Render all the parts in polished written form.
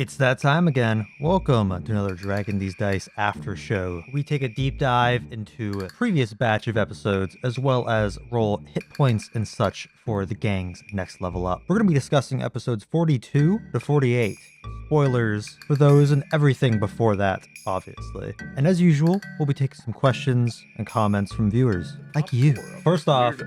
It's that time again. Welcome to another Deez Dice After Show. We take a deep dive into a previous batch of episodes, as well as roll hit points and such for the gang's next level up. We're going to be discussing episodes 42 to 48. Spoilers for those and everything before that, obviously. And as usual, we'll be taking some questions and comments from viewers like you. First off,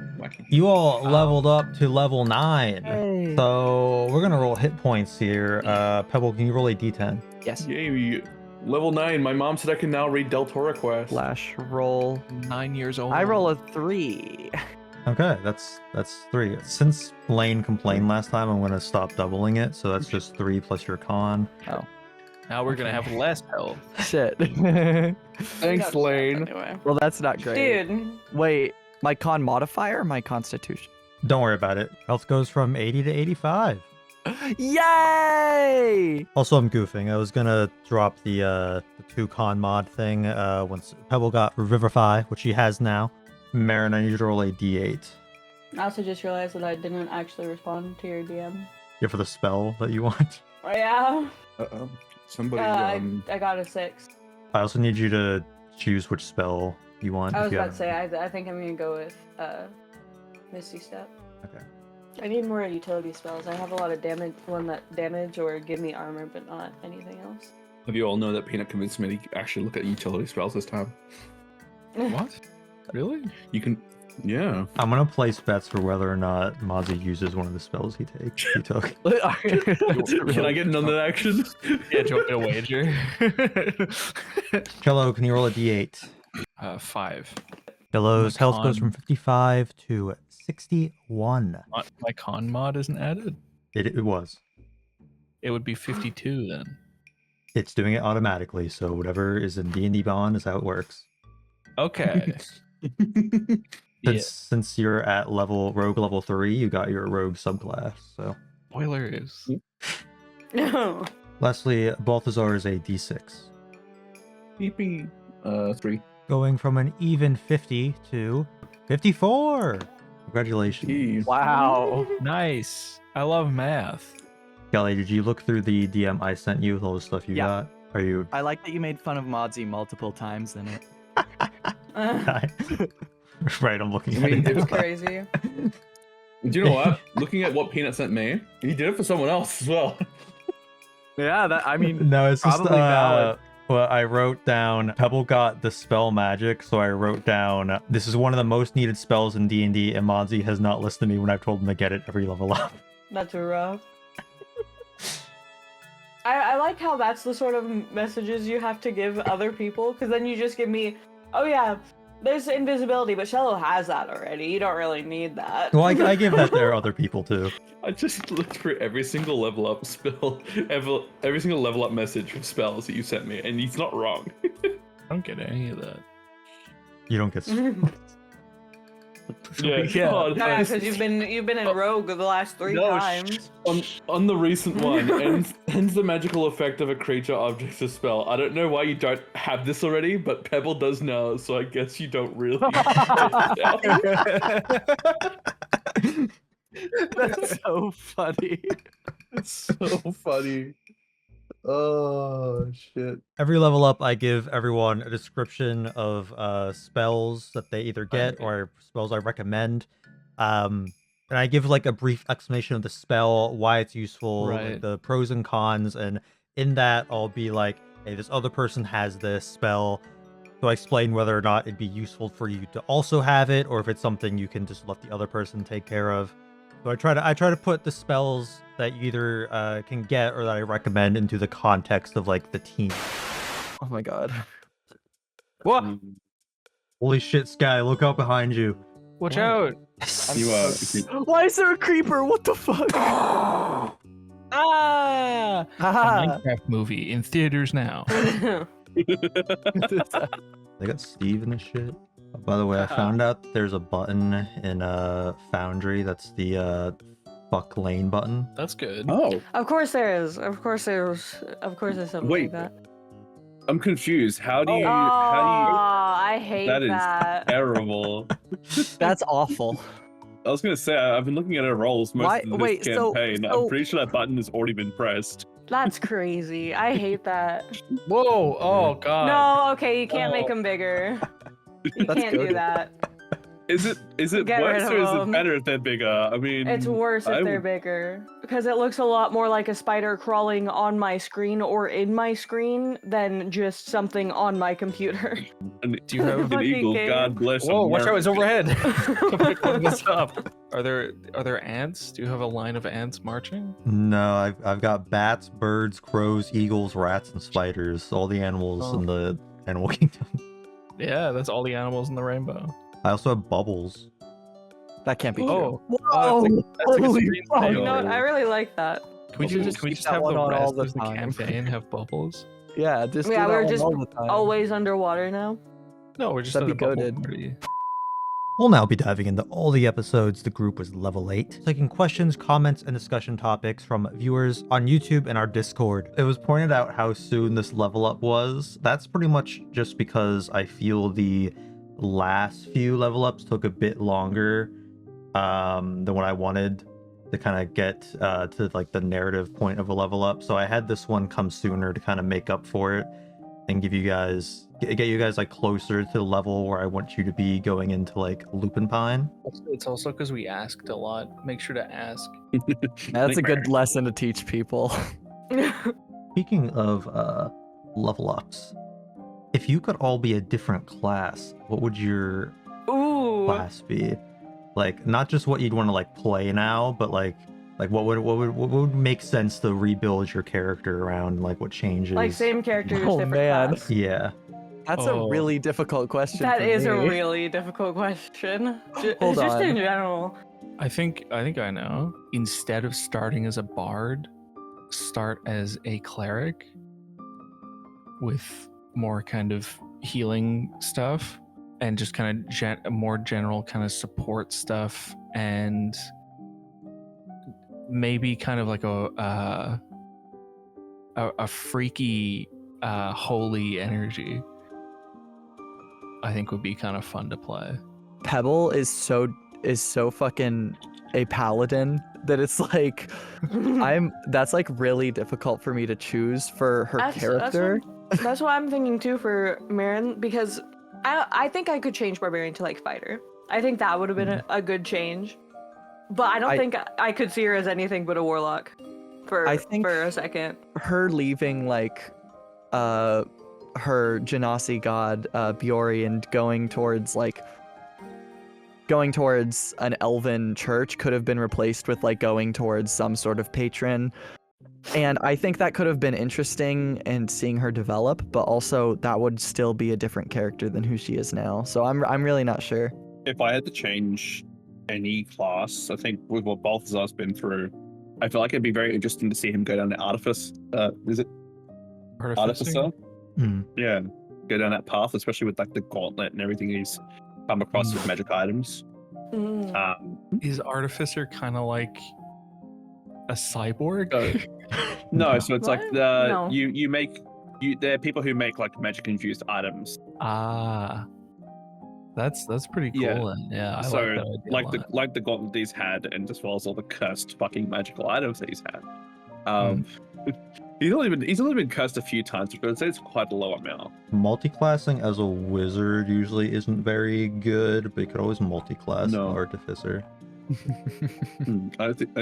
you all leveled up to level 9. Hey. So we're going to roll hit points here. Pebble, can you roll a d10? Yes. Yay, level 9. My mom said I can now read Del Toro Quest. Flash roll. 9 years old. I roll a 3. Okay, that's 3. Since Lane complained last time, I'm going to stop doubling it. So that's just 3 plus your con. Oh. Now we're gonna have less health. Shit. Thanks, Lane. Anyway. Well, that's not great. Dude, Wait, my con modifier or my constitution? Don't worry about it. Health goes from 80 to 85. Yay! Also, I'm goofing. I was going to drop the 2 con mod thing once Pebble got Revivify, which she has now. Mherren, I need you to roll a d8. I also just realized that I didn't actually respond to your DM. Yeah, for the spell that you want. Oh yeah, Somebody, I got a 6. I also need you to choose which spell you want. I if was you about to have- say, I think I'm gonna go with Misty Step. Okay. I need more utility spells. I have a lot of damage or give me armor, but not anything else. have you all know that Peanut convinced me to actually look at utility spells this time? What? Really? You can, yeah. I'm going to place bets for whether or not Mozzie uses one of the spells he took. Can I get none of that action? Yeah, do you want me to wager? Shello, can you roll a d8? 5. Shello's My health goes con- from 55 to 61. My con mod isn't added. It was. It would be 52 then. It's doing it automatically, so whatever is in D&D Bond is how it works. Okay. Yeah. Since you're at rogue level 3, you got your rogue subclass. So, Spoilers. No. lastly, Balthazar is a d6, PP, 3. going from an even 50 to 54. Congratulations, Jeez. Wow. Nice. I love math. Kelly. Did you look through the DM I sent you with all the stuff you Yeah. got? Are you? I like that you made fun of Modsy multiple times in it. Right, I'm looking I at mean, it. It's now. crazy. Do you know what? Looking at what Peanut sent me, he did it for someone else as well. Yeah, that I mean, No, it's just probably valid. well, I wrote down Pebble got the spell magic, so I wrote down this is one of the most needed spells in D&D, and Mozzie has not listed me when I've told him to get it every level up. That's rough. I like how that's the sort of messages you have to give other people, because then you just give me, oh yeah, there's invisibility, but Shello has that already. You don't really need that. Well, I give that to other people too. I just looked through every single level up spell, every single level up message of spells that you sent me, and he's not wrong. I don't get any of that. You don't get. Yeah, Yeah. God, No, I- because you've been in Rogue the last 3 No, times. on the recent one, ends the magical effect of a creature, object, or spell. I don't know why you don't have this already, but Pebble does now, so I guess you don't really. That's so funny. It's so funny. Oh shit. Every level up, I give everyone a description of spells that they either get or spells I recommend. And I give like a brief explanation of the spell, why it's useful, like, Right. the pros and cons, and in that I'll be like, hey, this other person has this spell. So I explain whether or not it'd be useful for you to also have it, or if it's something you can just let the other person take care of. So I try to put the spells that you either can get or that I recommend into the context of like the team. Oh my god. What? Holy shit, Sky! Look out behind you. Watch out. You Why is there a creeper? What the fuck? Ah! A Haha. Minecraft movie in theaters now. They got Steve in this shit. Oh, by the way, I found out that there's a button in Foundry that's the fuck lane button. That's good. Oh, Of course there is. Of course there's something Wait. like that. I'm confused. How do you? Oh, I hate That is that. terrible. That's awful. I was gonna say I've been looking at her rolls most Why- of this wait, so- campaign. so- I'm pretty sure that button has already been pressed. That's crazy. I hate that. Whoa! Oh God! No, okay, you can't make them bigger. You That's can't do goated. that. Is it Get rid worse of or is it them. better if they're bigger? I mean, It's worse I if they're would- bigger. Because it looks a lot more like a spider crawling on my screen or in my screen than just something on my computer. An, Do you have? an Fucking eagle. game. God bless. Whoa! him. Watch out! It's overhead. Fucking Look this up. Are there ants? Do you have a line of ants marching? No, I've got bats, birds, crows, eagles, rats, and spiders. All the animals in the animal kingdom. Yeah, that's all the animals in the rainbow. I also have bubbles. That can't be true. Oh, Whoa! that's like a Holy screen fuck. thing. You know what? I really like that. Can we You just, just can we keep just that have one the on all rest the of the time. campaign have bubbles? Yeah, just Yeah, do we're that just one all the time. Always underwater now. No, we're just That'd at be a bubble goated. party. We'll now be diving into all the episodes the group was level 8, taking questions, comments, and discussion topics from viewers on YouTube and our Discord. It was pointed out how soon this level up was. That's pretty much just because I feel the last few level ups took a bit longer than what I wanted to kind of get to like the narrative point of a level up. So I had this one come sooner to kind of make up for it and give you guys get you guys like closer to the level where I want you to be going into like Lupin Pine. It's also because we asked a lot. Make sure to ask. That's a good lesson to teach people. Speaking of level ups, if you could all be a different class, what would your Ooh. class be? Like not just what you'd want to like play now, but like what would make sense to rebuild your character around, like what changes? Like same character, just Oh, different man. class. Yeah. That's Oh. a really difficult question. That for is a me. really difficult question. Hold Just on. in general. I think I know. Instead of starting as a bard, start as a cleric with more kind of healing stuff and just kind of more general kind of support stuff, and maybe kind of like a freaky holy energy. I think would be kind of fun to play. Pebble is so fucking a paladin that it's like that's like really difficult for me to choose for her character. That's what I'm thinking too for Mherren, because I think I could change barbarian to like fighter. I think that would have been a good change. But I don't think I could see her as anything but a warlock for I think a second. Her leaving like her Genasi god Biori and going towards an elven church could have been replaced with like going towards some sort of patron. And I think that could have been interesting and seeing her develop, but also that would still be a different character than who she is now. So I'm really not sure. If I had to change any class, I think with what Balthazar's been through, I feel like it'd be very interesting to see him go down the artifice. Is it artificer? Mm. Yeah, go down that path, especially with like the gauntlet and everything he's come across with magic items. Mm. Is artificer kind of like a cyborg? No, so it's like What? the No. there are people who make like magic infused items. Ah, that's pretty cool. Yeah. Then. Yeah, I So like that idea a lot. like the gauntlet he's had, and as well as all the cursed fucking magical items that he's had. He's only been cursed a few times, but I'd say it's quite a low amount. Multiclassing as a wizard usually isn't very good, but you could always multiclass No. an artificer. I think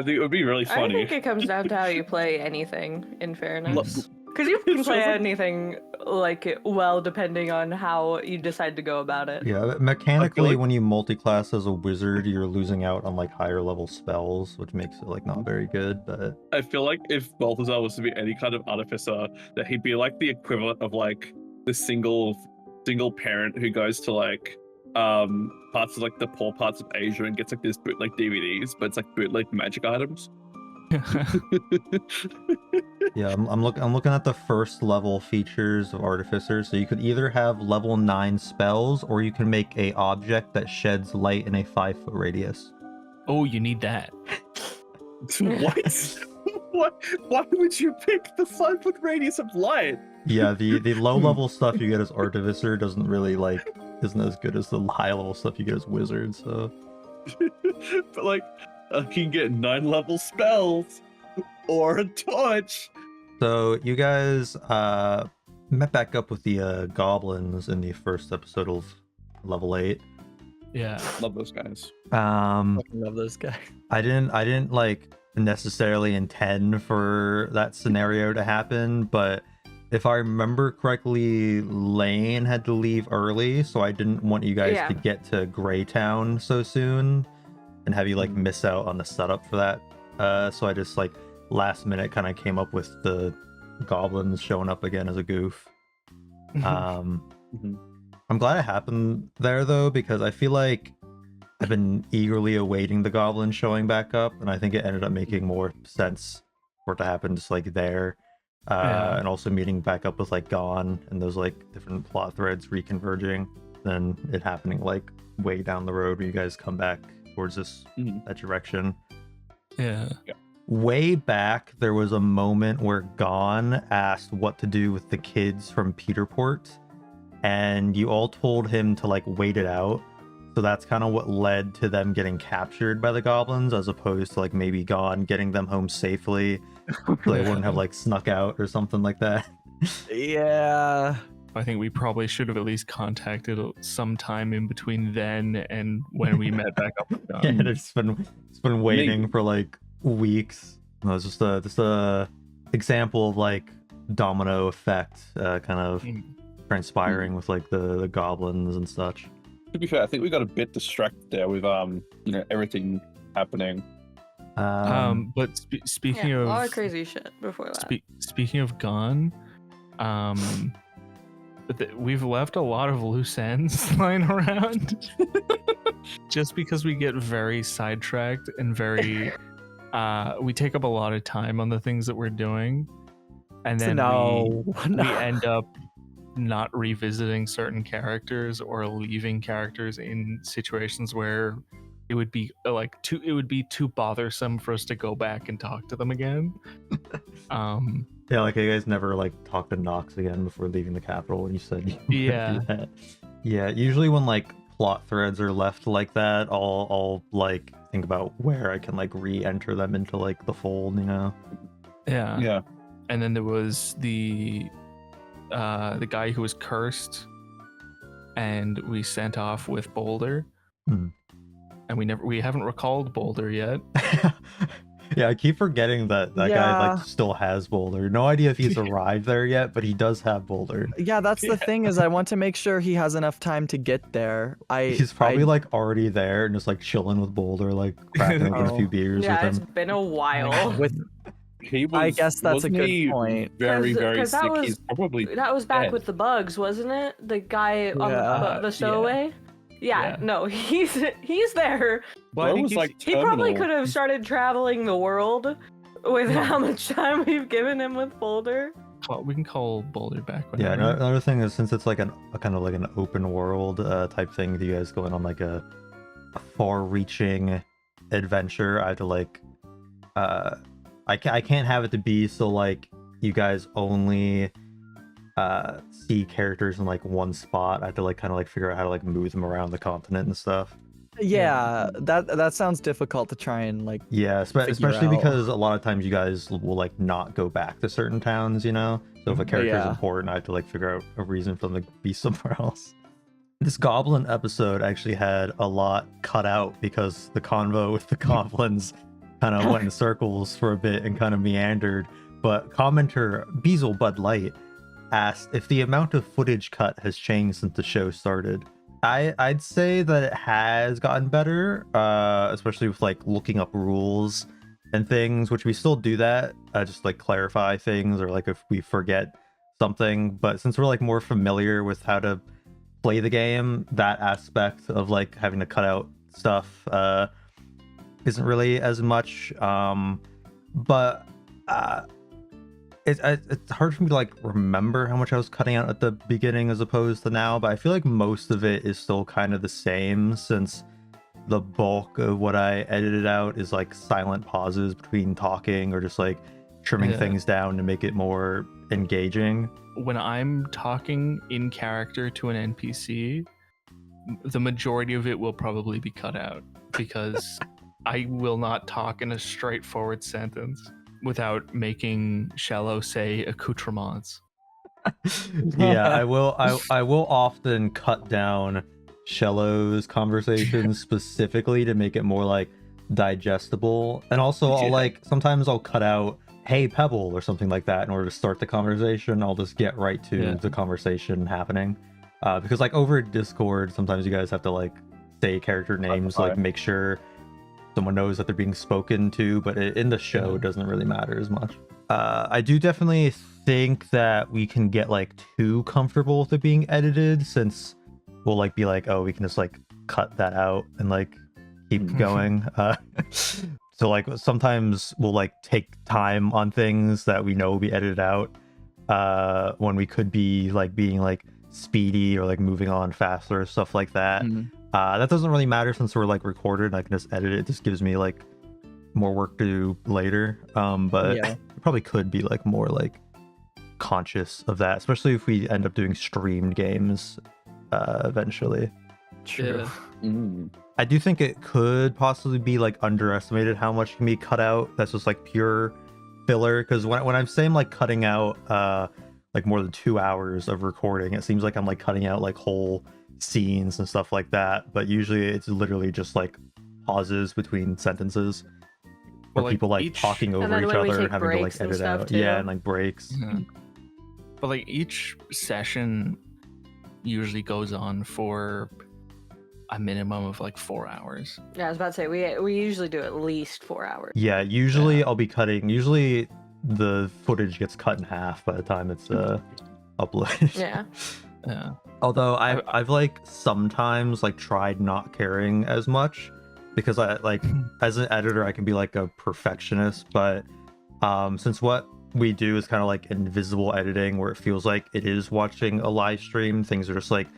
it would be really I funny. think it comes down to how you play anything, in fairness. Because you can It play feels like- anything like well, depending on how you decide to go about it. Yeah, but mechanically, like- when you multiclass as a wizard, you're losing out on like higher level spells, which makes it like not very good. But I feel like if Balthazar was to be any kind of artificer, that he'd be like the equivalent of like the single parent who goes to like parts of like the poor parts of Asia and gets like this bootleg DVDs, but it's like bootleg magic items. yeah, I'm looking at the first level features of artificer. So you could either have level 9 spells, or you can make a object that sheds light in a 5-foot radius. Oh, you need that. What? What? Why would you pick the 5-foot radius of light? Yeah, the low level stuff you get as artificer isn't as good as the high level stuff you get as wizard. So But like, I can get 9 level spells. or a torch. So you guys met back up with the goblins in the first episode of Level 8. Yeah. Love those guys. I love those guys. I didn't like necessarily intend for that scenario to happen, but if I remember correctly, Lane had to leave early, so I didn't want you guys to get to Graytown so soon and have you like miss out on the setup for that. So I just like last minute kind of came up with the goblins showing up again as a goof. I'm glad it happened there though, because I feel like I've been eagerly awaiting the goblins showing back up, and I think it ended up making more sense for it to happen just like there. And also meeting back up with like Gone and those like different plot threads reconverging, than it happening like way down the road where you guys come back towards this that direction. Yeah. Way back, there was a moment where Gone asked what to do with the kids from Peterport, and you all told him to like wait it out. So that's kind of what led to them getting captured by the goblins, as opposed to like maybe Gone getting them home safely, so they wouldn't have like snuck out or something like that. Yeah. I think we probably should have at least contacted some time in between then and when we met back up with Yeah, them. it's been waiting for like weeks. No, it's just a example of like domino effect, kind of transpiring with like the goblins and such. To be fair, I think we got a bit distracted there with everything happening. But speaking Yeah, of a lot of crazy shit before that. Speaking of Gone, we've left a lot of loose ends lying around just because we get very sidetracked and very we take up a lot of time on the things that we're doing, and then we end up not revisiting certain characters or leaving characters in situations where it would be too bothersome for us to go back and talk to them again. Yeah, like you guys never like talked to Nox again before leaving the capital, and you said you Yeah. do that. Yeah, usually when like plot threads are left like that, I'll like think about where I can like re-enter them into like the fold, you know? Yeah. And then there was the guy who was cursed, and we sent off with Boulder. And we haven't recalled Boulder yet. Yeah, I keep forgetting that guy like still has Boulder. No idea if he's arrived there yet, but he does have Boulder. Yeah, that's the thing, is I want to make sure he has enough time to get there. He's probably like already there and just like chilling with Boulder, like cracking open a few beers Yeah, with it's him. been a while. I guess that's a good point. Very, very sick. That He's probably that was back dead. with the bugs, wasn't it? The guy on the stowaway. Yeah, no, he's there. Well, was like He probably could have started traveling the world with how much time we've given him with Boulder. We can call Boulder back. Yeah, Whenever. another thing is, since it's like a kind of like an open world type thing, with you guys going on like a far-reaching adventure, I have to like I can't have it to be so like you guys only see characters in like one spot. I have to like kind of like figure out how to like move them around the continent and stuff. Yeah, that sounds difficult to try and like. Yeah, especially out. because a lot of times you guys will like not go back to certain towns, you know? So if a character is important, I have to like figure out a reason for them to be somewhere else. This goblin episode actually had a lot cut out because the convo with the goblins kind of went in circles for a bit and kind of meandered. But commenter Beazle Bud Light asked if the amount of footage cut has changed since the show started. I'd say that it has gotten better, especially with like looking up rules and things, which we still do that, just like clarify things or like if we forget something. But since we're like more familiar with how to play the game, that aspect of like having to cut out stuff isn't really as much. But it's hard for me to like remember how much I was cutting out at the beginning as opposed to now, but I feel like most of it is still kind of the same, since the bulk of what I edited out is like silent pauses between talking or just like trimming things down to make it more engaging. When I'm talking in character to an NPC, the majority of it will probably be cut out because I will not talk in a straightforward sentence. without making Shello say accoutrements. Yeah, I will. I will often cut down Shello's conversations specifically to make it more like digestible, and also I'll Yeah. sometimes I'll cut out "Hey Pebble" or something like that in order to start the conversation. I'll just get right to the conversation happening, because like over Discord, sometimes you guys have to like say character names, like make sure someone knows that they're being spoken to, but in the show it doesn't really matter as much. I do definitely think that we can get like too comfortable with it being edited, since we'll like be like, oh, we can just like cut that out and like keep going. So like sometimes we'll like take time on things that we know will be edited out, when we could be like being like speedy or like moving on faster, stuff like that. That doesn't really matter since we're like recorded and I can just edit it. It just gives me like more work to do later. But Yeah. we probably could be like more like conscious of that, especially if we end up doing streamed games eventually. True. I do think it could possibly be like underestimated how much can be cut out. That's just like pure filler. Because when I'm saying like cutting out like more than 2 hours of recording, it seems like I'm like cutting out like whole scenes and stuff like that. But usually it's literally just like pauses between sentences, or Well, like, people like each- talking And over then each when we other and take having to like breaks and edit stuff, out. too. Yeah, and like breaks. But like each session usually goes on for a minimum of like 4 hours. Yeah, I was about to say we usually do at least 4 hours. Yeah, usually I'll be cutting. Usually the footage gets cut in half by the time it's uploaded. Yeah. Yeah. Although I've like sometimes like tried not caring as much, because I like as an editor I can be like a perfectionist, but since what we do is kind of like invisible editing where it feels like it is watching a live stream, things are just like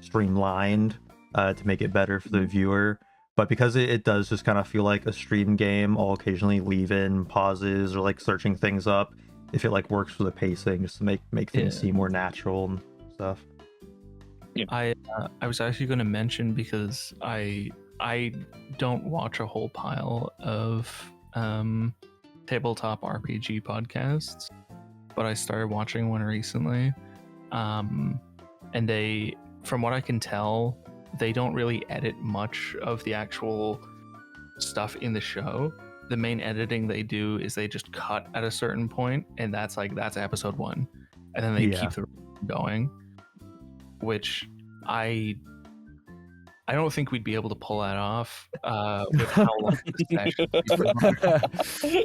streamlined to make it better for the viewer. But because it does just kind of feel like a stream game, I'll occasionally leave in pauses or like searching things up if it like works for the pacing, just to make things seem more natural and stuff. I was actually going to mention, because I don't watch a whole pile of tabletop RPG podcasts, but I started watching one recently, and they, from what I can tell, they don't really edit much of the actual stuff in the show. The main editing they do is they just cut at a certain point, and that's episode 1, and then they keep the going, which I don't think we'd be able to pull that off with how long the session.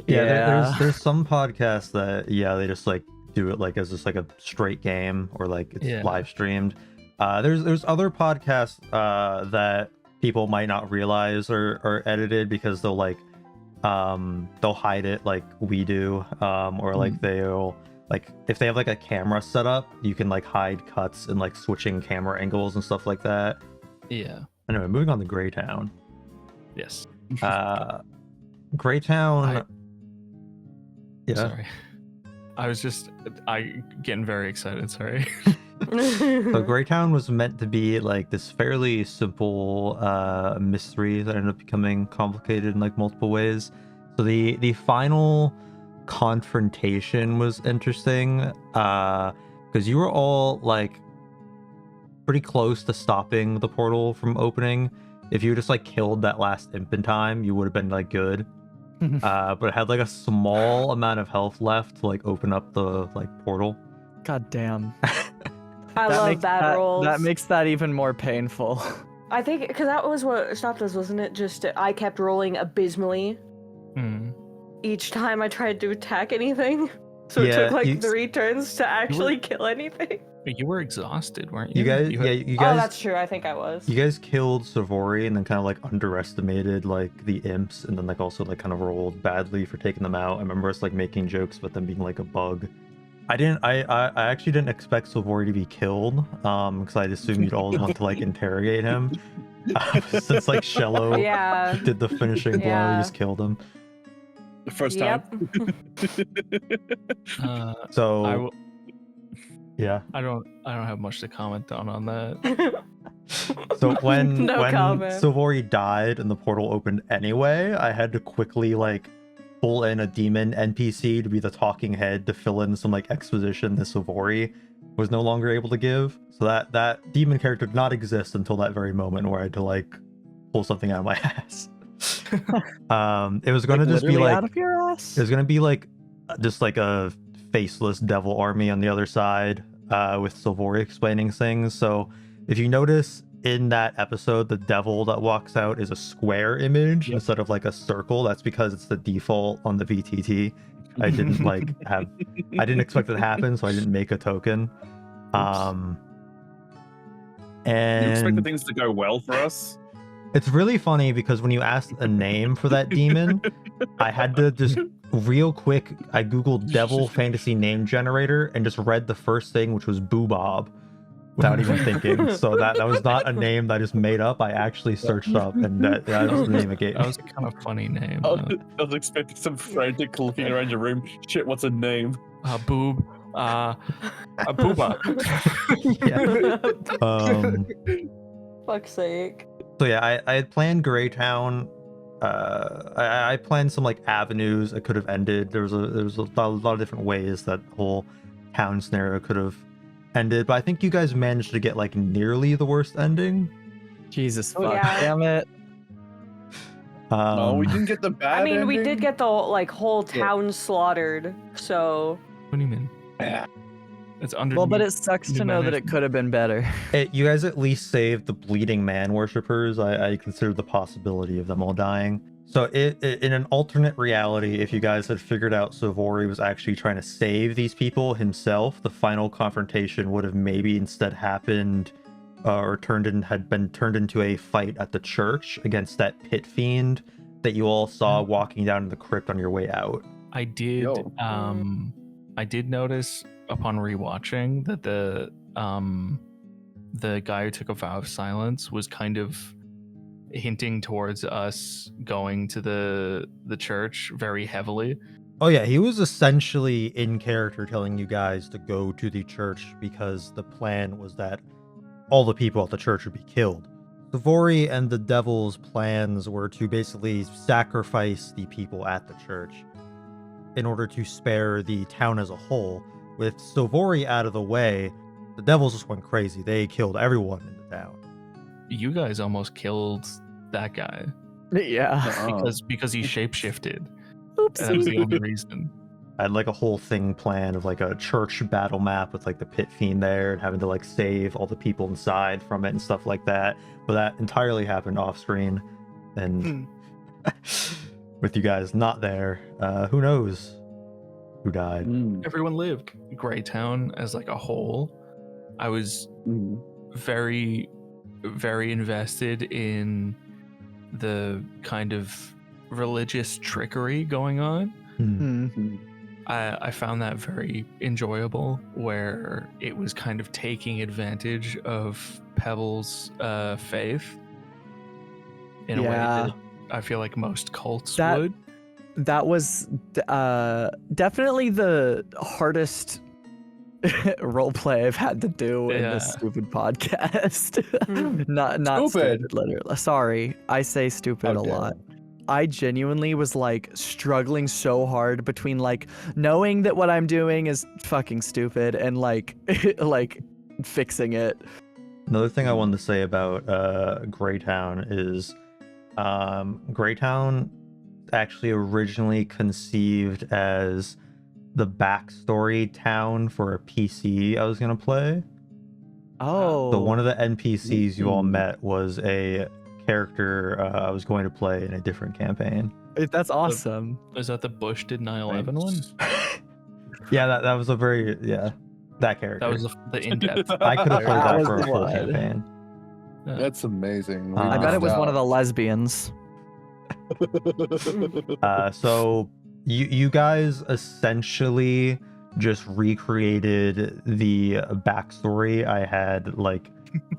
There's some podcasts that they just like do it like as just like a straight game, or like it's live streamed. There's other podcasts that people might not realize are edited, because they'll hide it like we do, or like they'll like, if they have like a camera set up, you can like hide cuts and like switching camera angles and stuff like that. Yeah. Anyway, moving on to Graytown. Yes. Graytown. Sorry. I was just getting very excited. Sorry. So Graytown was meant to be like this fairly simple mystery that ended up becoming complicated in like multiple ways. So the final confrontation was interesting, because you were all like pretty close to stopping the portal from opening. If you just like killed that last imp in time, you would have been like good. But it had like a small amount of health left to like open up the like portal. God damn. I love bad rolls. That makes that even more painful. I think because that was what stopped us, wasn't it? Just I kept rolling abysmally each time I tried to attack anything. So it took like 3 turns to actually kill anything. You were exhausted, weren't you? You guys, you guys. Oh, that's true. I think I was. You guys killed Savori and then kind of like underestimated like the imps, and then like also like kind of rolled badly for taking them out. I remember us like making jokes about them being like a bug. I actually didn't expect Savori to be killed, because I assumed you'd always want to like interrogate him. Since like Shello did the finishing blow, you just killed him. The first time. So I don't have much to comment on that. So when comment. Savori died and the portal opened anyway, I had to quickly like pull in a demon NPC to be the talking head to fill in some like exposition that Savori was no longer able to give. So that demon character did not exist until that very moment where I had to like pull something out of my ass. It was going to just be literally like out of your ass. it was going to be like just like a faceless devil army on the other side with Savori explaining things. So if you notice in that episode, the devil that walks out is a square image instead of like a circle. That's because it's the default on the VTT. I didn't like have I didn't expect it to happen, so I didn't make a token. You And expected things to go well for us? it's really funny because when you asked a name for that demon, I had to just real quick, I googled devil fantasy name generator and just read the first thing, which was Boobob, without even thinking. So that was not a name that I just made up. I actually searched up, and that was the name it gave That me. was a kind of funny name. I was expecting some frantic looking around your room. Shit, what's a name? Boob. A booba. Yeah. Fuck's sake. So yeah, I had planned Graytown. I planned some like avenues it could have ended. There was a lot of different ways that whole town scenario could have ended, but I think you guys managed to get like nearly the worst ending. Jesus Oh, fuck, yeah. damn it. No, we didn't get the bad I mean, we ending. did get the like whole town slaughtered, so What do you mean? Yeah. It's under. Well, but it sucks to know that it could have been better. You guys at least saved the bleeding man worshippers. I considered the possibility of them all dying. So in an alternate reality, if you guys had figured out Savori was actually trying to save these people himself, the final confrontation would have maybe instead happened or had been turned into a fight at the church against that pit fiend that you all saw walking down to the crypt on your way out. I did. Yo. I did notice upon rewatching that the guy who took a vow of silence was kind of hinting towards us going to the church very heavily. Oh yeah, he was essentially in character telling you guys to go to the church because the plan was that all the people at the church would be killed. Savori and the devil's plans were to basically sacrifice the people at the church in order to spare the town as a whole. With Savori out of the way, the devils just went crazy. They killed everyone in the town. You guys almost killed that guy Yeah. because he shapeshifted. That was the Oopsie. only reason. I had like a whole thing planned of like a church battle map with like the pit fiend there and having to like save all the people inside from it and stuff like that. But that entirely happened off screen. And with you guys not there, who knows who died. Everyone lived. Graytown as like a whole, I was very, very invested in the kind of religious trickery going on. I found that very enjoyable, where it was kind of taking advantage of Pebble's faith in a way that I feel like most cults would. That was definitely the hardest roleplay I've had to do in this stupid podcast. not stupid, literally. Sorry, I say stupid a lot. I genuinely was like struggling so hard between like knowing that what I'm doing is fucking stupid and like like fixing it. Another thing I wanted to say about Graytown is Graytown actually originally conceived as the backstory town for a PC I was gonna play. Oh. So one of the NPCs you all met was a character I was going to play in a different campaign. That's awesome. Is that the Bush did 9/11 one? Yeah, that was a very that character. That was the in-depth. I could have played that was for a the full one. campaign. That's amazing. I bet it was one of the lesbians. So you guys essentially just recreated the backstory I had like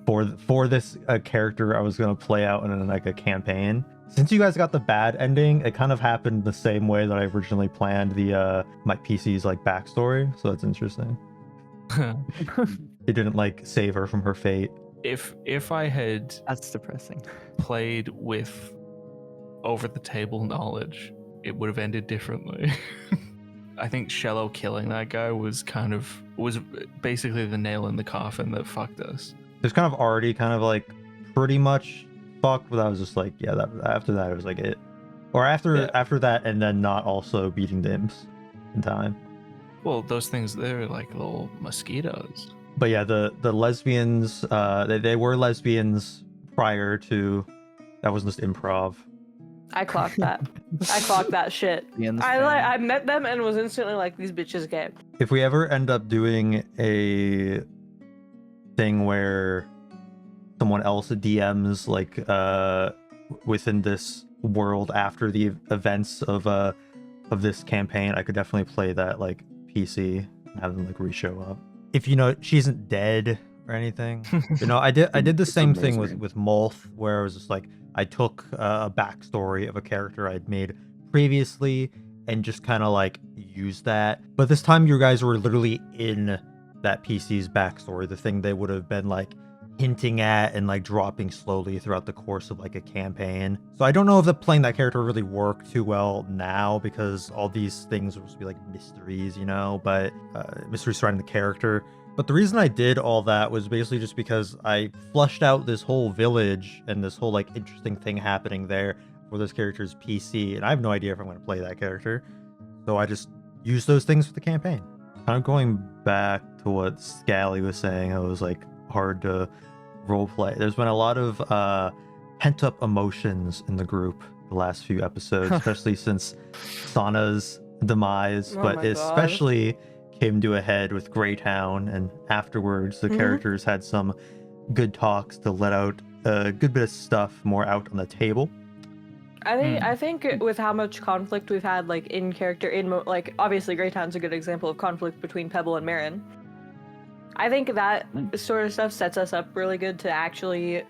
for this character I was gonna play out in like a campaign. Since you guys got the bad ending, it kind of happened the same way that I originally planned the my PC's like backstory. So that's interesting. It didn't like save her from her fate. If I had That's depressing. played with over the table knowledge it would have ended differently. I think Shello killing that guy was basically the nail in the coffin that fucked us. It was kind of already kind of like pretty much fucked, but I was just like, yeah, after that it was like it. Or after that, and then not also beating the imps in time. Well, those things, they're like little mosquitoes. But yeah, the lesbians, they were lesbians prior to. That wasn't just improv. I clocked that. I clocked that shit. I met them and was instantly like, these bitches gay. If we ever end up doing a thing where someone else DMs like within this world after the events of this campaign, I could definitely play that like PC and have them like re-show up. If she isn't dead or anything. I did the same thing with Molth, where it was just like I took a backstory of a character I'd made previously and just kind of like used that. But this time you guys were literally in that PC's backstory, the thing they would have been like hinting at and like dropping slowly throughout the course of like a campaign. So I don't know if playing that character really worked too well now, because all these things were supposed to be like mysteries, but mysteries surrounding the character. But the reason I did all that was basically just because I flushed out this whole village and this whole like interesting thing happening there for this character's PC, and I have no idea if I'm going to play that character. So I just used those things for the campaign. Kind of going back to what Scally was saying, it was like hard to roleplay. There's been a lot of pent up emotions in the group the last few episodes, especially since Sana's demise, but especially came to a head with Graytown, and afterwards the characters had some good talks to let out a good bit of stuff more out on the table. I think with how much conflict we've had like in character, like obviously Graytown's a good example of conflict between Pebble and Mherren. I think that sort of stuff sets us up really good to actually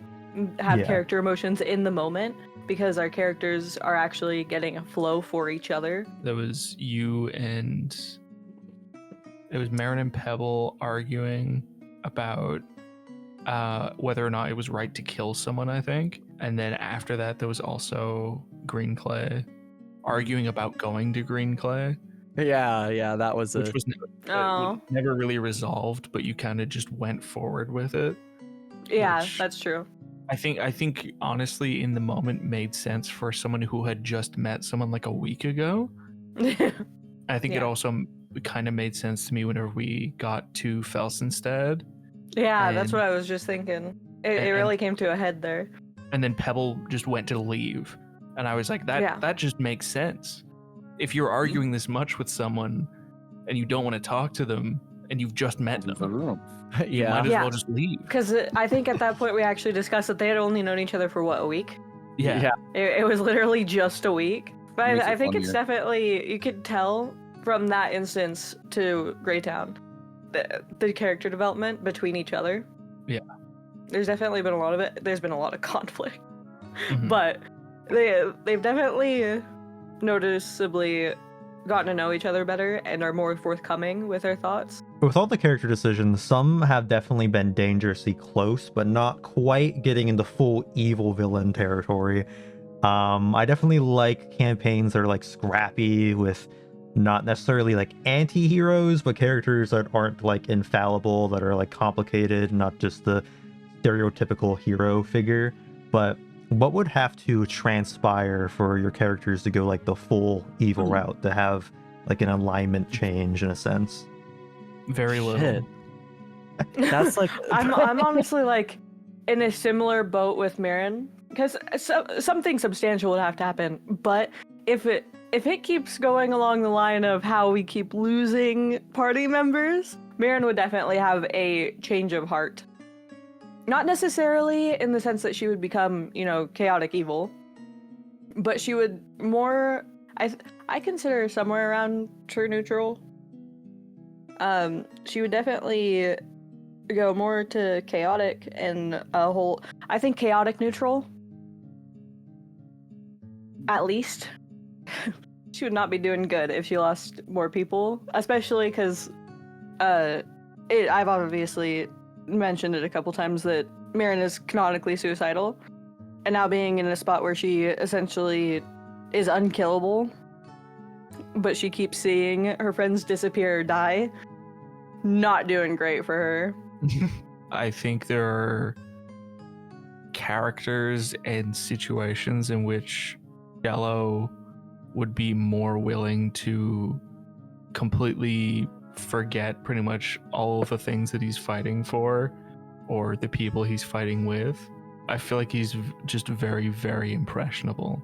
have character emotions in the moment, because our characters are actually getting a flow for each other. There was it was Mherren and Pebble arguing about whether or not it was right to kill someone, I think. And then after that, there was also Green Clay arguing about going to Green Clay. Yeah, that was which was never really resolved, but you kind of just went forward with it. Yeah, that's true. I think honestly, in the moment, made sense for someone who had just met someone like a week ago. I think it also kind of made sense to me whenever we got to Felsenstead. Yeah, that's what I was just thinking. It really came to a head there. And then Pebble just went to leave, and I was like, that just makes sense. If you're arguing this much with someone and you don't want to talk to them and you've just met them, you might as well just leave. Because I think at that point we actually discussed that they had only known each other for a week? Yeah. It was literally just a week. But I think it's definitely, you could tell from that instance to Graytown, the character development between each other. Yeah. There's definitely been a lot of it. There's been a lot of conflict. But they've definitely noticeably gotten to know each other better and are more forthcoming with their thoughts. With all the character decisions, some have definitely been dangerously close, but not quite getting into full evil villain territory. I definitely like campaigns that are like scrappy, with not necessarily like anti-heroes, but characters that aren't like infallible, that are like complicated, not just the stereotypical hero figure. But what would have to transpire for your characters to go like the full evil route, to have like an alignment change in a sense? Very little. That's like I'm honestly like in a similar boat with Mherren, because something substantial would have to happen. But if it keeps going along the line of how we keep losing party members, Mherren would definitely have a change of heart. Not necessarily in the sense that she would become, chaotic evil, but she would more, I consider her somewhere around true neutral. She would definitely go more to chaotic and I think chaotic neutral. At least. She would not be doing good if she lost more people, especially because I've obviously mentioned it a couple times that Mherren is canonically suicidal, and now being in a spot where she essentially is unkillable but she keeps seeing her friends disappear or die. Not doing great for her. I think there are characters and situations in which Shello would be more willing to completely forget pretty much all of the things that he's fighting for or the people he's fighting with. I feel like he's just very, very impressionable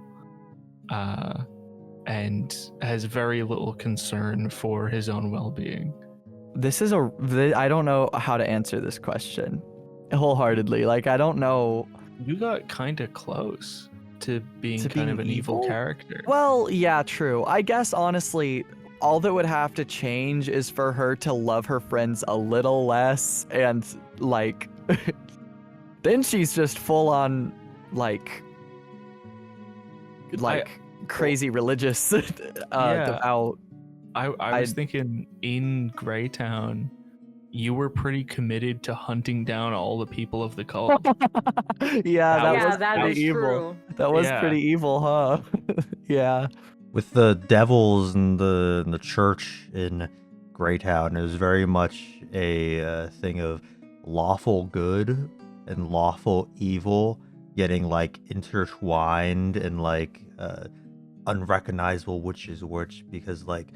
and has very little concern for his own well-being. I don't know how to answer this question wholeheartedly. Like, I don't know. You got kind of close to being kind of an evil character. Well, yeah, true. I guess, honestly, all that would have to change is for her to love her friends a little less, and, like, then she's just full on, like crazy religious, devout. I was thinking in Graytown, you were pretty committed to hunting down all the people of the cult. That pretty is evil. true. That was pretty evil, huh? Yeah. With the devils and the church in Graytown, it was very much a thing of lawful good and lawful evil getting like intertwined and like unrecognizable which is which, because like,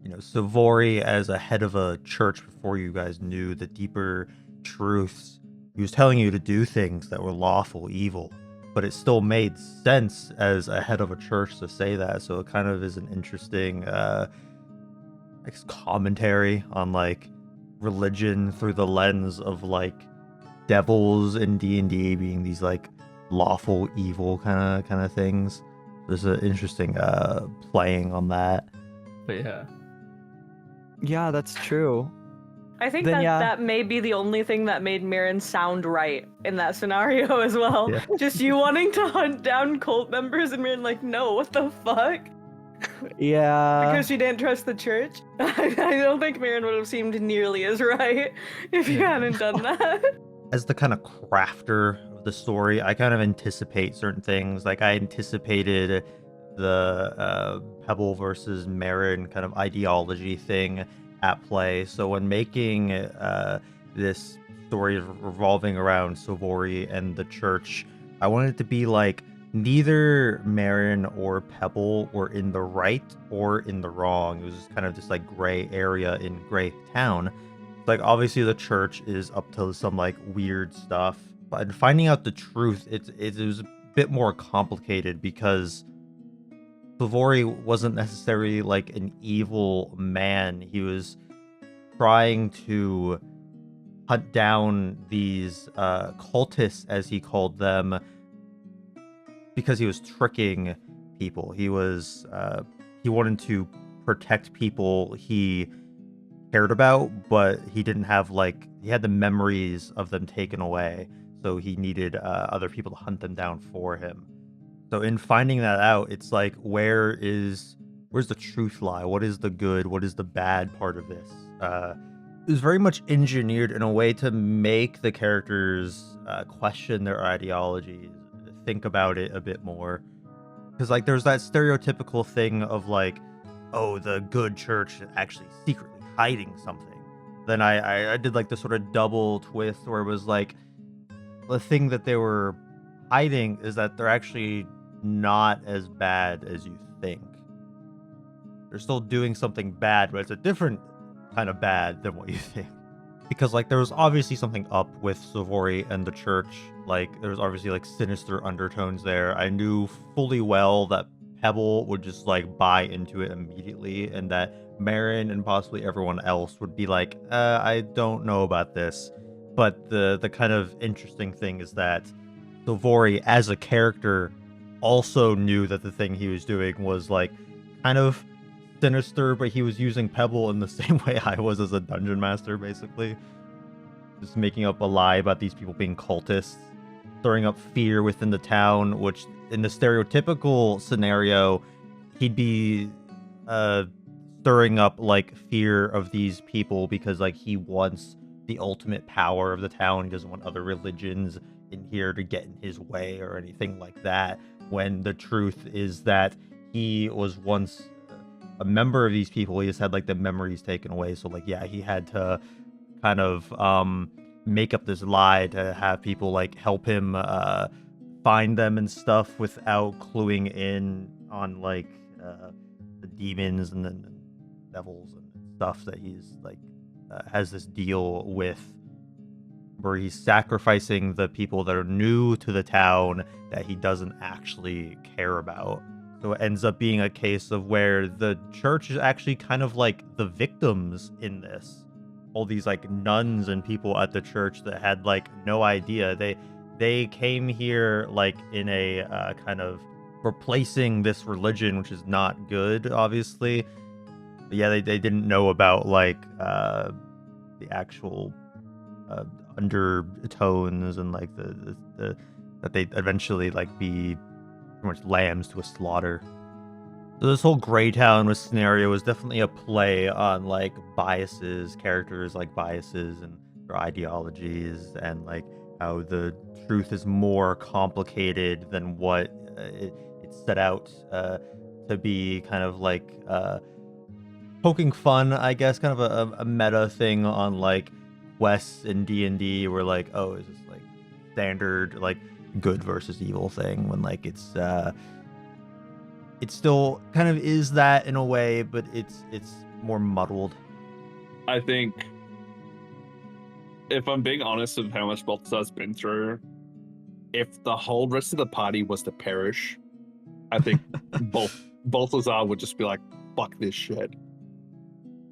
you know, Savori as a head of a church before you guys knew the deeper truths, he was telling you to do things that were lawful evil, but it still made sense as a head of a church to say that. So it kind of is an interesting commentary on like religion through the lens of like devils in D&D being these like lawful evil kind of things. There's an interesting playing on that. But yeah, that's true. I think Then, that may be the only thing that made Mherren sound right in that scenario as well. Yeah. Just you wanting to hunt down cult members and Mherren like, no, what the fuck? Yeah. Because she didn't trust the church. I don't think Mherren would have seemed nearly as right if you hadn't done that. As the kind of crafter of the story, I kind of anticipate certain things. Like I anticipated the Pebble versus Mherren kind of ideology thing at play. So when making this story revolving around Savori and the church, I wanted it to be like neither Mherren or Pebble were in the right or in the wrong. It was just kind of this like gray area in Graytown. Like obviously the church is up to some like weird stuff, but finding out the truth, it was a bit more complicated because Savori wasn't necessarily like an evil man. He was trying to hunt down these cultists, as he called them, because he was tricking people. He wanted to protect people he cared about, but he didn't have he had the memories of them taken away, so he needed other people to hunt them down for him. So in finding that out, it's like, where's the truth lie? What is the good? What is the bad part of this? It was very much engineered in a way to make the characters question their ideologies, think about it a bit more. Because like there's that stereotypical thing of like, oh, the good church is actually secretly hiding something. Then I did like the sort of double twist where it was like, the thing that they were hiding is that they're actually not as bad as you think. They're still doing something bad, but it's a different kind of bad than what you think. Because like there was obviously something up with Savori and the church. Like there was obviously like sinister undertones there. I knew fully well that Pebble would just like buy into it immediately, and that Mherren and possibly everyone else would be like, I don't know about this. But the kind of interesting thing is that Savori as a character also knew that the thing he was doing was like kind of sinister, but he was using Pebble in the same way I was as a dungeon master, basically. Just making up a lie about these people being cultists, stirring up fear within the town, which in the stereotypical scenario, he'd be stirring up like fear of these people because like he wants the ultimate power of the town. He doesn't want other religions in here to get in his way or anything like that, when the truth is that he was once a member of these people. He just had like the memories taken away. So like, yeah, he had to kind of make up this lie to have people like help him find them and stuff without cluing in on like the demons and the devils and stuff that he's like has this deal with, where he's sacrificing the people that are new to the town that he doesn't actually care about. So it ends up being a case of where the church is actually kind of like the victims in this. All these like nuns and people at the church that had like no idea. They came here like in a kind of replacing this religion, which is not good, obviously. But yeah, they didn't know about like the actual undertones and like the that they'd eventually like be pretty much lambs to a slaughter. So this whole Graytown scenario was definitely a play on like biases, characters like biases and their ideologies, and like how the truth is more complicated than what it's set out to be. Kind of like poking fun, I guess, kind of a meta thing on like quests in D&D, where like, oh, is this like standard like good versus evil thing, when like it's it still kind of is that in a way, but it's more muddled. I think, if I'm being honest with how much Balthazar's been through, if the whole rest of the party was to perish, I think Balthazar would just be like, fuck this shit.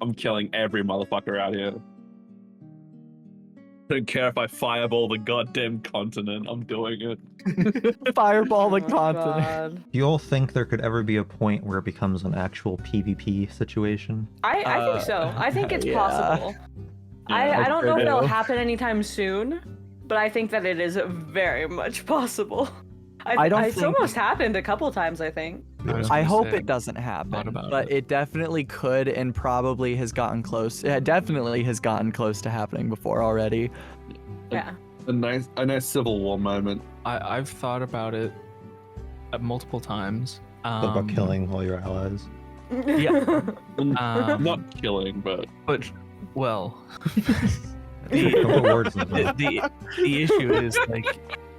I'm killing every motherfucker out here. Don't care if I fireball the goddamn continent, I'm doing it. Fireball the Oh, continent. God. Do you all think there could ever be a point where it becomes an actual PvP situation? I think so. I think it's yeah. possible. I I don't know if it'll do. happen anytime soon, but I think that it is very much possible. It's think- almost happened a couple times, I think. I hope it doesn't happen, about but it definitely could, and probably has gotten close. It definitely has gotten close to happening before already. Yeah. A nice Civil War moment. I've thought about it multiple times. What about killing all your allies? Yeah. Not killing, but Well, Don't put words in my mouth. the issue is like,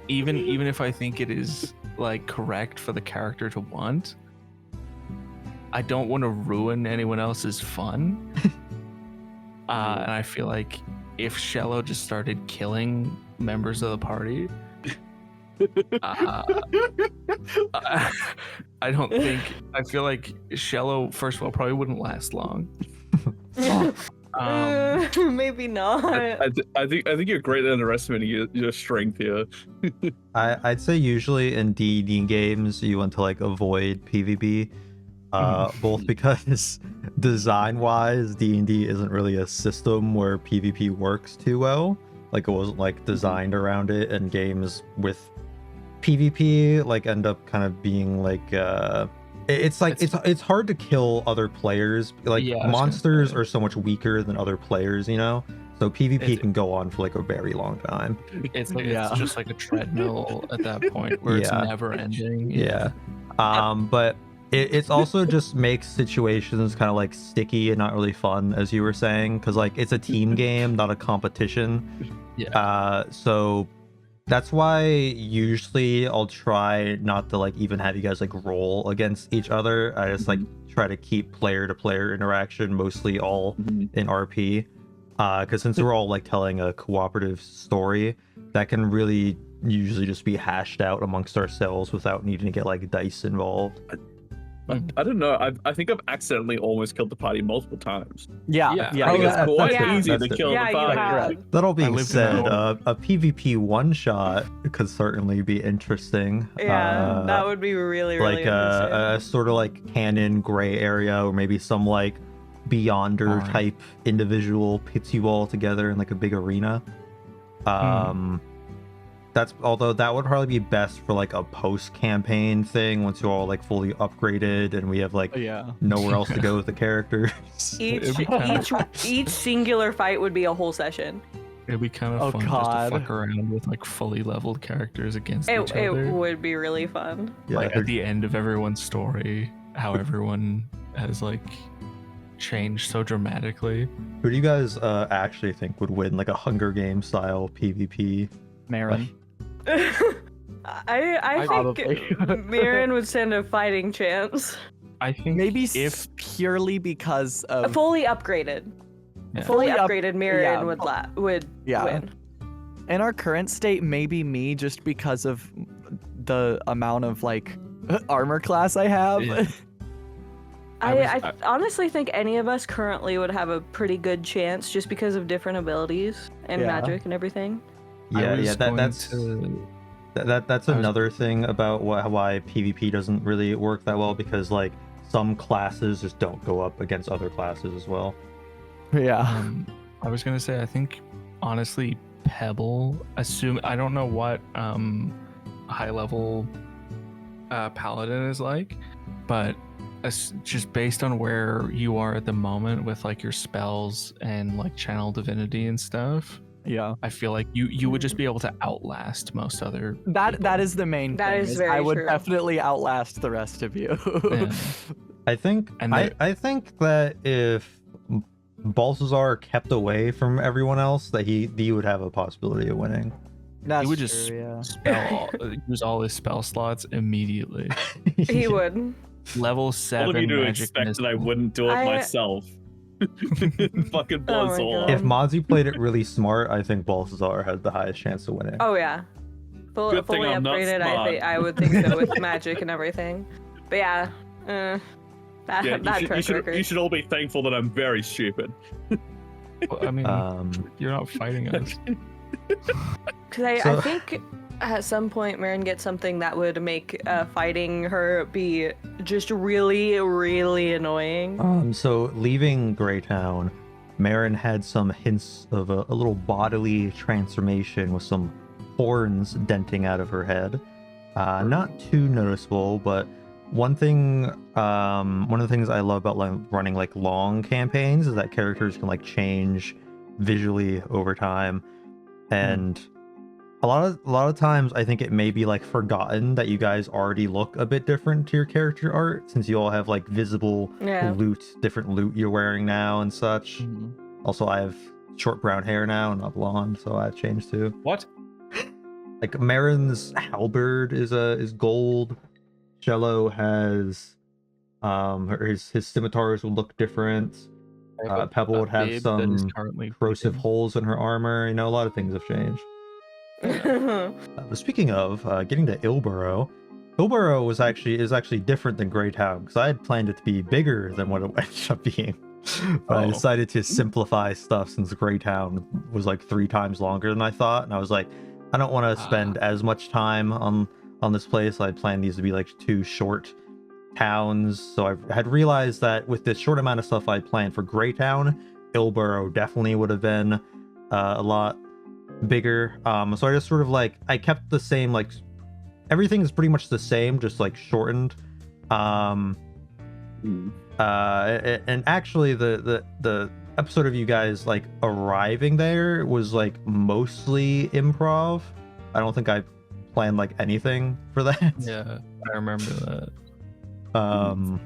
even if I think it is like correct for the character to want, I don't want to ruin anyone else's fun. And I feel like if Shello just started killing members of the party, I don't think. I feel like Shello, first of all, probably wouldn't last long. Maybe not. I think you're greatly underestimating your strength here. I'd say usually in D&D games you want to like avoid PvP, both because design-wise D&D isn't really a system where PvP works too well. Like it wasn't like designed around it, and games with PvP like end up kind of being like it's hard to kill other players. Like Yeah, I was gonna monsters say. are so much weaker than other players, you know? So PvP can go on for like a very long time. It's Yeah. just like a treadmill at that point where it's Yeah. never ending. Yeah. But it's also just makes situations kind of like sticky and not really fun, as you were saying, because like it's a team game, not a competition. Yeah. So that's why usually I'll try not to like even have you guys like roll against each other. I just like try to keep player to player interaction mostly all in RP. Because since we're all like telling a cooperative story, that can really usually just be hashed out amongst ourselves without needing to get like dice involved. I don't know. I think I've accidentally almost killed the party multiple times. Yeah. Yeah. Yeah. I think yeah, it's quite that's- easy to that's- kill Yeah, the you party. have. That all being lived in said, that a PvP one shot could certainly be interesting. Yeah, that would be really, really Like interesting. a sort of like canon gray area, or maybe some like Beyonder Alright. type individual pits you all together in like a big arena. That's, although that would probably be best for like a post campaign thing once you're all like fully upgraded and we have like Yeah. nowhere else to go with the characters. It'd be kinda- each singular fight would be a whole session. It'd be kind of Oh, fun God. just to fuck around with like fully leveled characters against It each other. would be really fun. Yeah, Like at the end of everyone's story, how everyone has like changed so dramatically. Who do you guys actually think would win, like a Hunger Games style PvP? Mherren. I think Mherren would stand a fighting chance. I think Maybe if purely because of Fully upgraded. Yeah. Fully Fully up- upgraded Mherren yeah. would Yeah. win. in our current state, maybe me just because of the amount of like armor class I have. Yeah. I honestly think any of us currently would have a pretty good chance just because of different abilities and Yeah. magic and everything. That's was- another thing about why PvP doesn't really work that well, because like some classes just don't go up against other classes as well. Yeah. I was gonna say, I think honestly, Pebble. I don't know what high level paladin is like, but just based on where you are at the moment with like your spells and like channel divinity and stuff, Yeah. I feel like you would just be able to outlast most other. That is the main That thing. is very I would true. definitely outlast the rest of you. Yeah. I think And I think that if Balthazar kept away from everyone else, that he would have a possibility of winning. That's He would just true, yeah. use all his spell slots immediately. He would. Level 7 All of you to magic expect that I missile. wouldn't do it I- myself. Fucking Oh my blows all God. If Mozzie played it really smart, I think Balthazar has the highest chance of winning. Oh yeah. Good thing Fully I'm not upgraded, smart. I would think so with magic and everything. But yeah, that Yeah, that track record. you should all be thankful that I'm very stupid. Well, I mean, you're not fighting us. Because I So- think at some point Mherren gets something that would make fighting her be just really, really annoying. So leaving Graytown, Mherren had some hints of a little bodily transformation with some horns denting out of her head. Not too noticeable, but one of the things I love about like running like long campaigns is that characters can like change visually over time, and a lot of times I think it may be like forgotten that you guys already look a bit different to your character art, since you all have like visible Yeah. different loot you're wearing now and such. Mhm. Also, I have short brown hair now and not blonde, so I've changed too. What? Like Mherren's halberd is gold. Shello has his scimitars would look different. Pebble would have some corrosive holes in her armor. You know, a lot of things have changed. But speaking of getting to Ilburrow, Ilburrow is actually different than Graytown, because I had planned it to be bigger than what it ended up being. But I decided to simplify stuff, since Graytown was like 3 times longer than I thought, and I was like, I don't want to spend as much time on this place. I planned these to be like 2 short towns, so I had realized that with this short amount of stuff I planned for Graytown, Ilburrow definitely would have been a lot bigger. So I just sort of like, I kept the same, like everything is pretty much the same, just like shortened. And actually the episode of you guys like arriving there was like mostly improv. I don't think I planned like anything for that. Yeah, I remember that.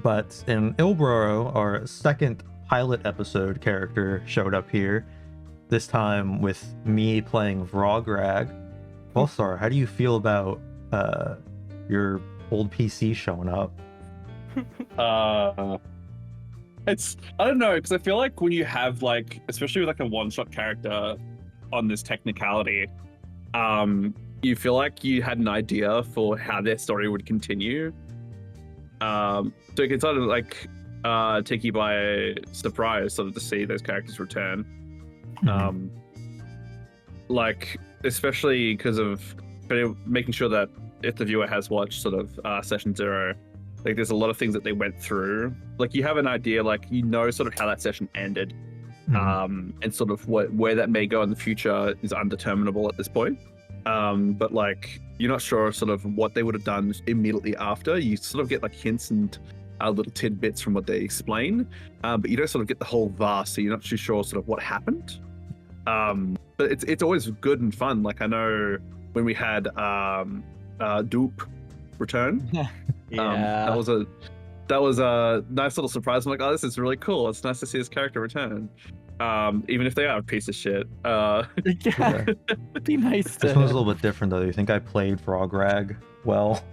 But in Ilburrow, our second pilot episode character showed up here, this time with me playing Vrograg. Balthazar, how do you feel about your old PC showing up? It's, I don't know, because I feel like when you have like, especially with like a one-shot character on this technicality, you feel like you had an idea for how their story would continue. So it can sort of like take you by surprise, sort of to see those characters return. Like especially because of making sure that if the viewer has watched sort of session 0, like there's a lot of things that they went through. Like you have an idea, like you know sort of how that session ended, and sort of where that may go in the future is undeterminable at this point. But like you're not sure sort of what they would have done immediately after. You sort of get like hints and little tidbits from what they explain, but you don't sort of get the whole vast, so you're not too sure sort of what happened. But it's always good and fun. Like I know when we had Dupe return, that was a nice little surprise. I'm like, oh, this is really cool. It's nice to see this character return. Even if they are a piece of shit. Yeah, it'd be nice to. This one's a little bit different though. You think I played Frograg well?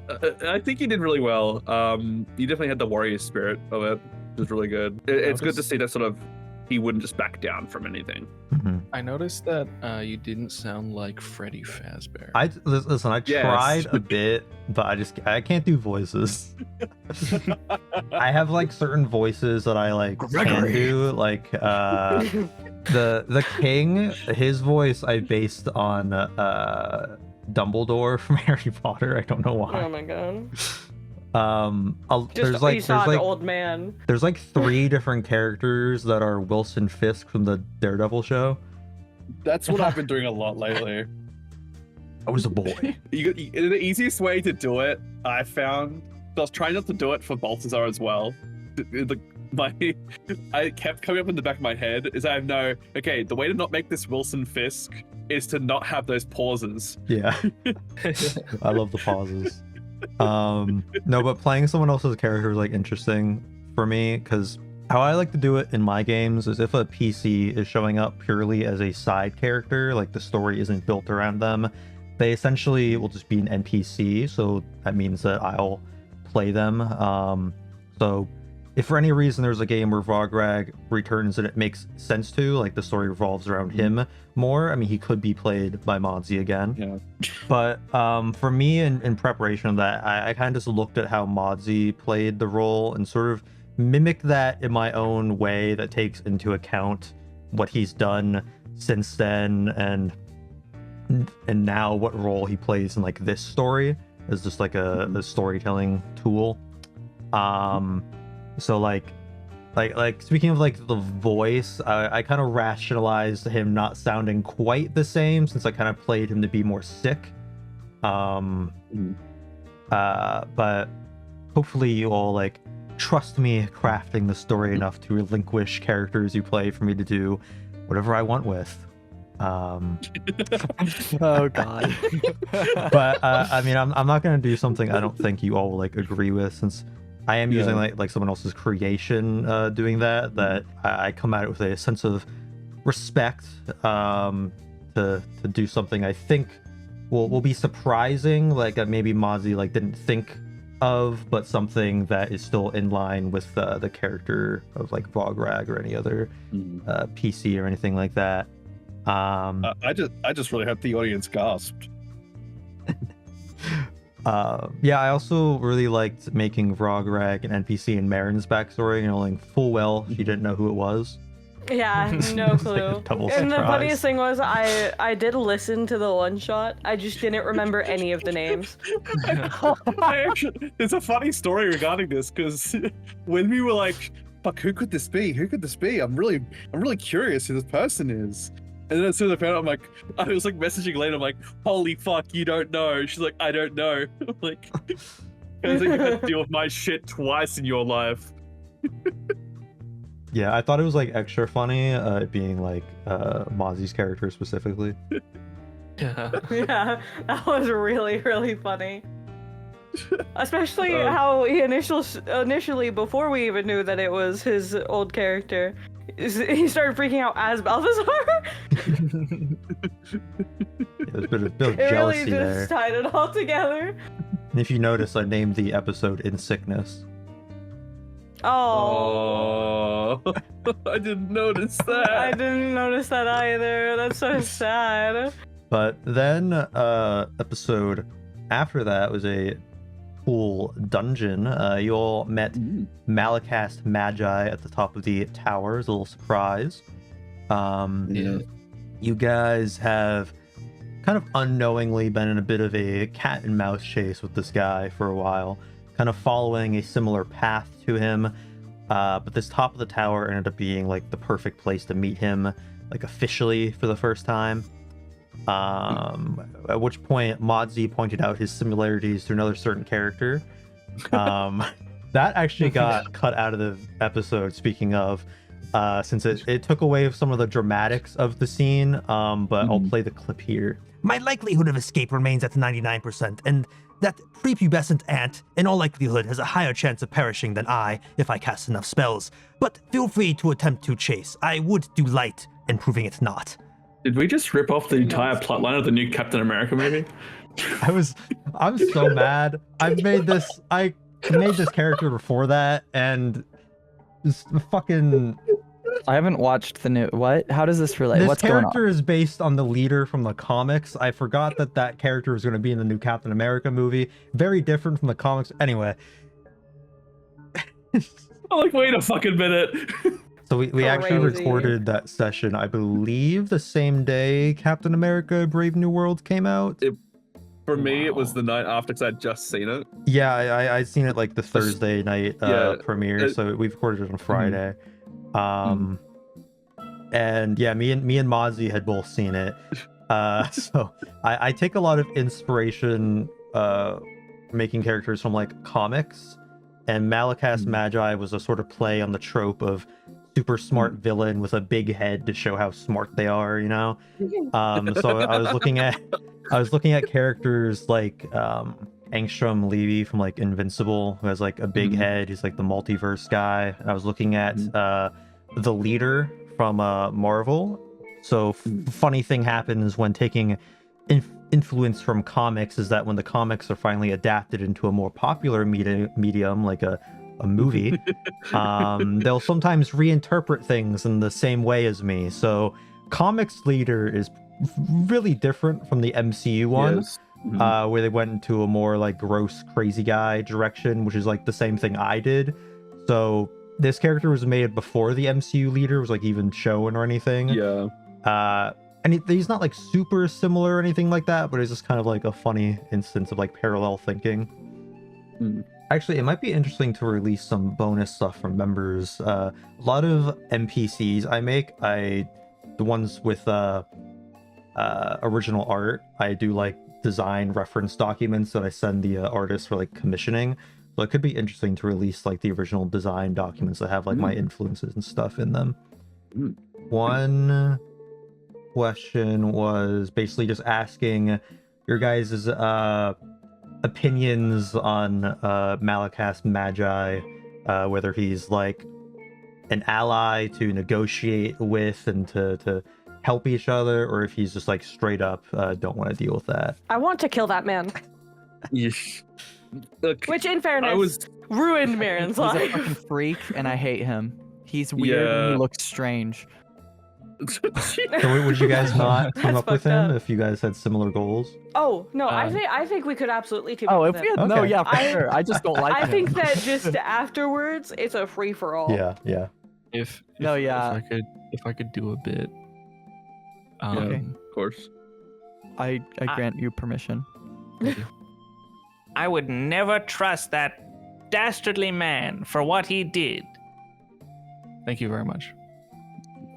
I think you did really well. You definitely had the warrior spirit of it. It was really good. It's good to see that sort of he wouldn't just back down from anything. I noticed that you didn't sound like Freddy Fazbear. Listen. I Yes. tried a bit, but I can't do voices. I have like certain voices that I like can do. Like the king, his voice I based on Dumbledore from Harry Potter. I don't know why. Oh my god. Just there's like you saw there's an like old man. there's like 3 different characters that are Wilson Fisk from the Daredevil show. That's what I've been doing a lot lately. I was a boy. The easiest way to do it, I found, I was trying not to do it for Balthazar as well. I kept coming up in the back of my head is I know, okay, the way to not make this Wilson Fisk is to not have those pauses. Yeah. I love the pauses. No, but playing someone else's character is like interesting for me because how I like to do it in my games is if a PC is showing up purely as a side character, like the story isn't built around them, they essentially will just be an NPC. So that means that I'll play them. So if for any reason there's a game where Vograg returns and it makes sense to, like the story revolves around him more, I mean, he could be played by Mozzie again. Yeah. But for me, in preparation of that, I kind of just looked at how Mozzie played the role and sort of mimicked that in my own way that takes into account what he's done since then and now what role he plays in like this story as just like a storytelling tool. So like speaking of like the voice, I kind of rationalized him not sounding quite the same since I kind of played him to be more sick. But hopefully you all like trust me crafting the story enough to relinquish characters you play for me to do whatever I want with. Oh god. But I mean, I'm not gonna do something I don't think you all will like agree with since I am using like someone else's creation doing that I come at it with a sense of respect to do something I think will be surprising, like maybe Mozzie like didn't think of, but something that is still in line with the character of like Vograg or any other PC or anything like that. I just really hope the audience gasped. Yeah, I also really liked making Vograg an NPC in Mherren's backstory, knowing full well she didn't know who it was. Yeah, no clue. Like double And the surprise. funniest thing was I did listen to the one shot. I just didn't remember any of the names. There's a funny story regarding this because when we were like, "Fuck, who could this be? Who could this be?" I'm really curious who this person is. And then as soon as I found out, I was like messaging later. I'm like, "Holy fuck, you don't know?" She's like, "I don't know." I'm like, I think you've had to deal with my shit twice in your life. Yeah, I thought it was like extra funny, it being like Mozzie's character specifically. Yeah. Yeah, that was really, really funny. Especially how he initially, before we even knew that it was his old character, he started freaking out as Balthazar. There's a bit of It really jealousy just there. tied it all together. And if you notice, I named the episode In Sickness. Oh, I didn't notice I that. didn't notice that either. That's so sad. But then episode after that was a cool dungeon. You all met Malakast Magi at the top of the tower. It's a little surprise. Yeah. You guys have kind of unknowingly been in a bit of a cat and mouse chase with this guy for a while, kind of following a similar path to him. But this top of the tower ended up being like the perfect place to meet him, like officially for the first time. At which point Mozzie pointed out his similarities to another certain character. That actually got cut out of the episode, speaking of, since it took away some of the dramatics of the scene, but I'll play the clip here. My likelihood of escape remains at 99%, and That prepubescent ant, in all likelihood, has a higher chance of perishing than I if I cast enough spells. But feel free to attempt to chase. I would do light in proving it not. Did we just rip off the entire plotline of the new Captain America movie? I'm so mad. I made this character before that, and this fucking. I haven't watched the new. What? How does this relate? This What's going on? character is based on the leader from the comics. I forgot that character was going to be in the new Captain America movie. Very different from the comics. Anyway. I'm like, wait a fucking minute. So we actually Crazy. recorded that session, I believe, the same day Captain America Brave New World came out. For me, it was the night after because I'd just seen it. Yeah, I seen it like the Thursday night yeah, premiere, so we recorded it on Friday. And yeah, me and Mozzie had both seen it. So I take a lot of inspiration making characters from like comics, and Malakast Magi was a sort of play on the trope of super smart villain with a big head to show how smart they are, you know. So I was looking at characters like Angstrom Levy from like Invincible, who has like a big head. He's like the multiverse guy. I was looking at the leader from Marvel. So funny thing happens when taking influence from comics is that when the comics are finally adapted into a more popular medium like a movie, they'll sometimes reinterpret things in the same way as me. So comics leader is really different from the MCU one. Yes. Where they went into a more like gross crazy guy direction, which is like the same thing I did. So this character was made before the MCU leader was like even shown or anything. Yeah. And he's not like super similar or anything like that, but it's just kind of like a funny instance of like parallel thinking. Actually, it might be interesting to release some bonus stuff from members. A lot of NPCs I make, the ones with original art, I do like design reference documents that I send the artists for like commissioning. So it could be interesting to release like the original design documents that have like my influences and stuff in them. One question was basically just asking your guys' opinions on Malakast Magi, whether he's like an ally to negotiate with and to help each other, or if he's just like straight up don't want to deal with that. I want to kill that man. Yes. Look, Which, in fairness, ruined Mherren's He's a life. fucking freak, and I hate him. He's weird and Yeah. he looks strange. So would you guys not team That's up with fucked him up. if you guys had similar goals? Oh no, I think we could absolutely team Oh, up if with we him. had no, Okay. yeah, for sure. I just don't like I him. think that just afterwards, it's a free for all. Yeah. If I could do a bit. Okay. of course. I grant you permission. I would never trust that dastardly man for what he did. Thank you very much.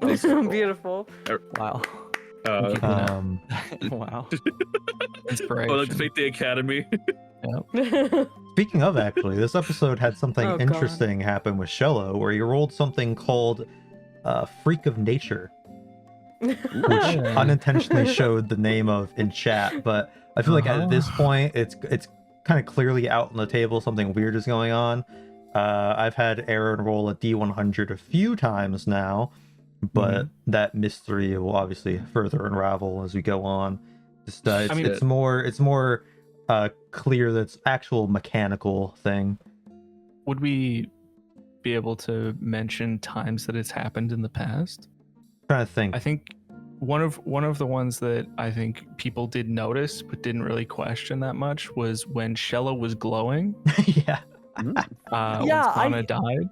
Beautiful. Wow. Thank you for that Um, Wow. inspiration. Well, let's defeat the academy. Speaking of, actually, this episode had something Oh, God. interesting happen with Shello, where he rolled something called Freak of Nature, which unintentionally showed the name of in chat. But I feel like at this point, it's kind of clearly out on the table. Something weird is going on. I've had Aaron roll a D100 a few times now, but that mystery will obviously further unravel as we go on. Just, it's more clear that it's actual mechanical thing. Would we be able to mention times that it's happened in the past? trying to think. I think one of the ones that I think people did notice but didn't really question that much was when Shello was glowing. Yeah. When Yeah, Sana died.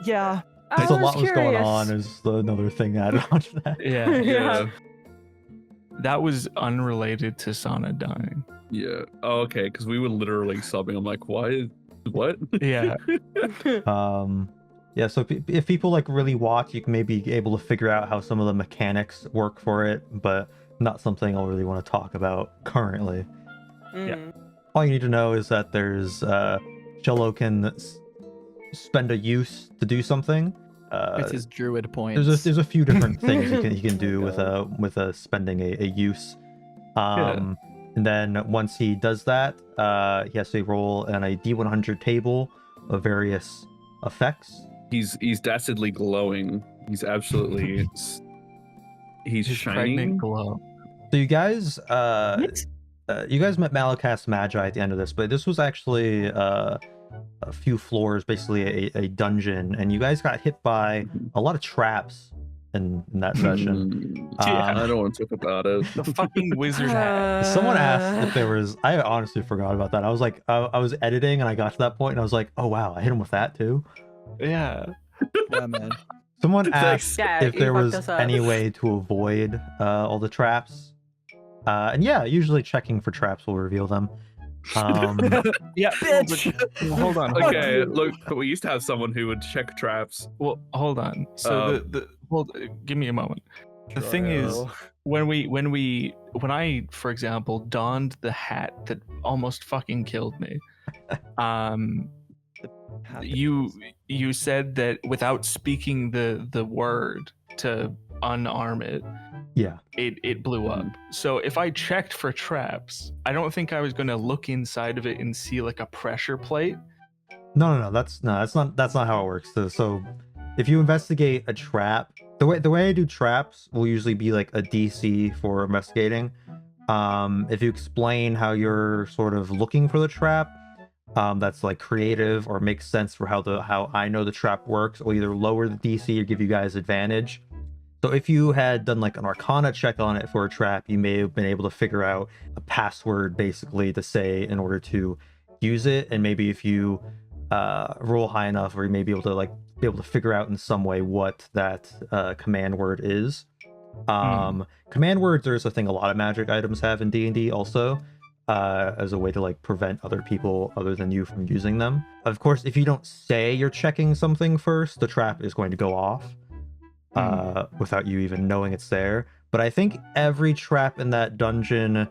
Yeah. I So a lot was curious. going on is another thing added on to that. Yeah. Yeah. That was unrelated to Sana dying. Yeah. Oh, okay. Because we were literally sobbing. I'm like, why? What? Yeah. Yeah, so if people like really watch, you can maybe be able to figure out how some of the mechanics work for it, but not something I'll really want to talk about currently. Mm. All you need to know is that there's Shello can spend a use to do something. It's his druid points. There's a few different things he can do with spending a use. And then once he does that, he has to roll on a D100 table of various effects. He's dastardly glowing. He's absolutely he's His shining. pregnant glow. So you guys met Malakast Magi at the end of this, but this was actually a few floors, basically a dungeon, and you guys got hit by a lot of traps in that session. I don't want to talk about it. The fucking wizard hat. Someone asked if there was. I honestly forgot about that. I was like, I was editing and I got to that point and I was like, oh wow, I hit him with that too. Yeah. Yeah, man. Someone asked Yeah, if you there fucked was us up. any way to avoid all the traps. And yeah, usually checking for traps will reveal them. Yeah. Bitch. But, hold on. Okay, look, we used to have someone who would check traps. Well, hold on. So give me a moment. The thing is, when I, for example, donned the hat that almost fucking killed me, you said that without speaking the word to unarm it, Yeah. it blew up. So if I checked for traps, I don't think I was going to look inside of it and see like a pressure plate. No. That's not how it works. So if you investigate a trap, the way I do traps will usually be like a DC for investigating. If you explain how you're sort of looking for the trap, that's like creative or makes sense for how I know the trap works, will either lower the DC or give you guys advantage. So if you had done like an Arcana check on it for a trap, you may have been able to figure out a password basically to say in order to use it. And maybe if you roll high enough, or you may be able to figure out in some way what that command word is. Command words are a thing a lot of magic items have in D&D also, as a way to like prevent other people other than you from using them. Of course, if you don't say you're checking something first, the trap is going to go off without you even knowing it's there. But I think every trap in that dungeon,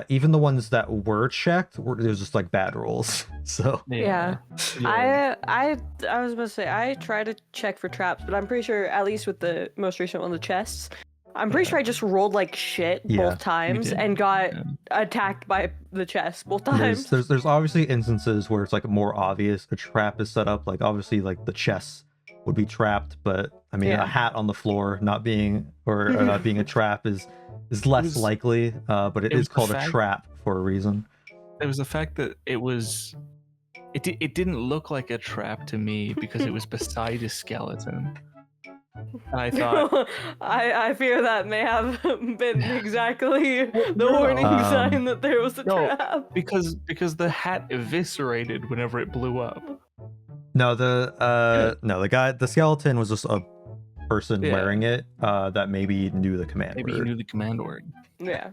even the ones that were checked, there's just like bad rolls. So Yeah. I was about to say, I try to check for traps, but I'm pretty sure, at least with the most recent one, the chests, I'm pretty sure I just rolled like shit both times and got attacked by the chest both times. There's obviously instances where it's like more obvious a trap is set up. Like obviously like the chests would be trapped, but I mean a hat on the floor not being being a trap is less likely. But it is called a trap for a reason. It was the fact that it didn't look like a trap to me because it was beside a skeleton. And I thought I fear that may have been exactly the warning sign that there was a trap. Because the hat eviscerated whenever it blew up. No, the skeleton was just a person wearing it that maybe knew the command word. Maybe he knew the command word. Yeah.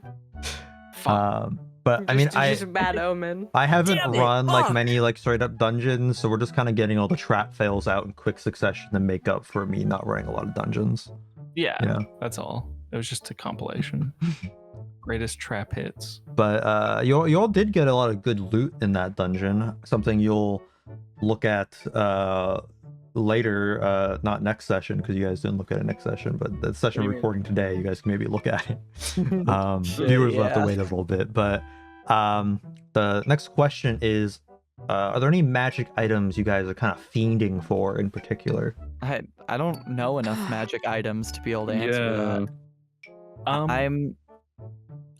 But I mean, just a bad omen. I haven't run like many like straight up dungeons, so we're just kind of getting all the trap fails out in quick succession to make up for me not running a lot of dungeons. Yeah, that's all. It was just a compilation. Greatest trap hits. But you all did get a lot of good loot in that dungeon. Something you'll look at later, not next session because you guys didn't look at it next session, but the session we're recording today, you guys can maybe look at it. Viewers will have to wait a little bit, but the next question is, are there any magic items you guys are kind of fiending for in particular? I don't know enough magic items to be able to answer that. I'm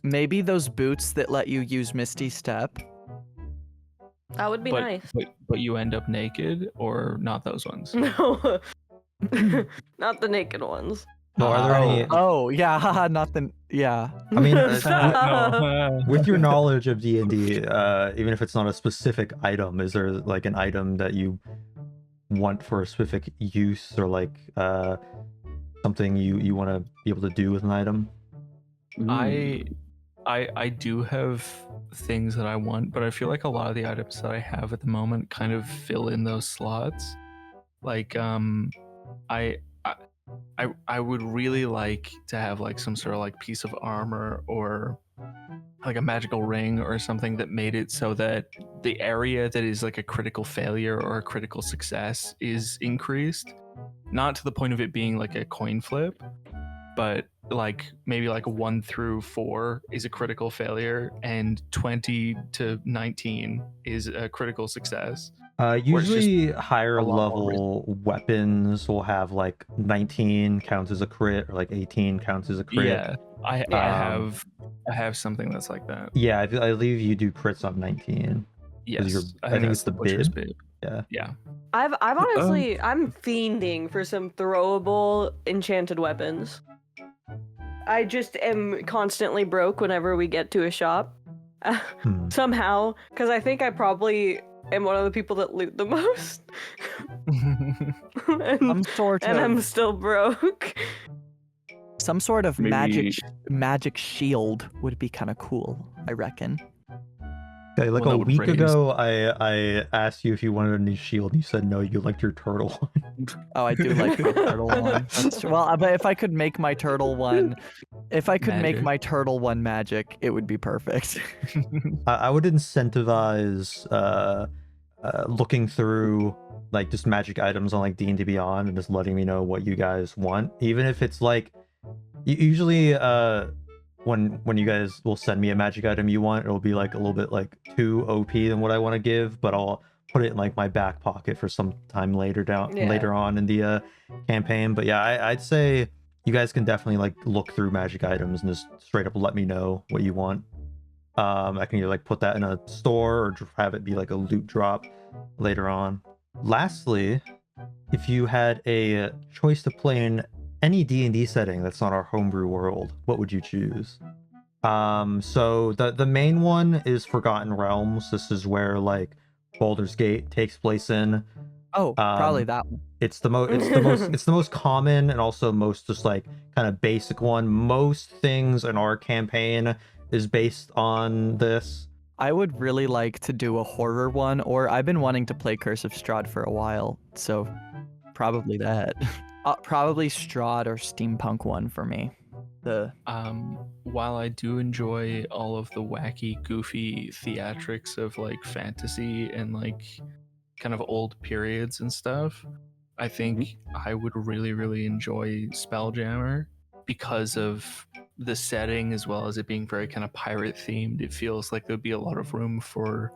maybe those boots that let you use Misty Step. That would be nice. But you end up naked, or not those ones? No. Not the naked ones. No, are there any? Oh yeah, haha, not the yeah. I mean, with your knowledge of D&D, even if it's not a specific item, is there like an item that you want for a specific use, or like something you want to be able to do with an item? I do have things that I want, but I feel like a lot of the items that I have at the moment kind of fill in those slots. Like I would really like to have like some sort of like piece of armor or like a magical ring or something that made it so that the area that is like a critical failure or a critical success is increased. Not to the point of it being like a coin flip, but like maybe like 1 through 4 is a critical failure, and 20 to 19 is a critical success. it's just Usually higher a lot more level weapons will have like 19 counts as a crit, or like 18 counts as a crit. Yeah, I Yeah. have something that's like that. Yeah, I believe you do crits on 19. Yes, I think that's it's the butcher's bib. bib. Yeah. I've honestly I'm fiending for some throwable enchanted weapons. I just am constantly broke whenever we get to a shop. Somehow, because I think I probably am one of the people that loot the most. Some sort and of I'm still broke. some sort of Maybe- magic shield would be kind of cool, I reckon. Okay, like Well, that a would week raise- ago, I asked you if you wanted a new shield, and you said no, you liked your turtle one. Oh, I do like my turtle one. Well, but if I could make my turtle one, Magic. magic, it would be perfect. I would incentivize looking through like just magic items on like D&D Beyond and just letting me know what you guys want, even if it's like usually when you guys will send me a magic item you want, it'll be like a little bit like too OP than what I want to give, but I'll put it in like my back pocket for some time later on in the campaign. But yeah, I'd say you guys can definitely like look through magic items and just straight up let me know what you want. I can either like put that in a store or have it be like a loot drop later on. Lastly, if you had a choice to play in any D&D setting that's not our homebrew world, what would you choose? So the main one is Forgotten Realms. This is where like Baldur's Gate takes place in. Oh, probably that one. It's the most common and also most just like kind of basic one. Most things in our campaign is based on this. I would really like to do a horror one, or I've been wanting to play Curse of Strahd for a while, so probably that. Probably Strahd or steampunk one for me. While I do enjoy all of the wacky, goofy theatrics of like fantasy and like kind of old periods and stuff, I think I would really, really enjoy Spelljammer because of the setting as well as it being very kind of pirate themed. It feels like there'd be a lot of room for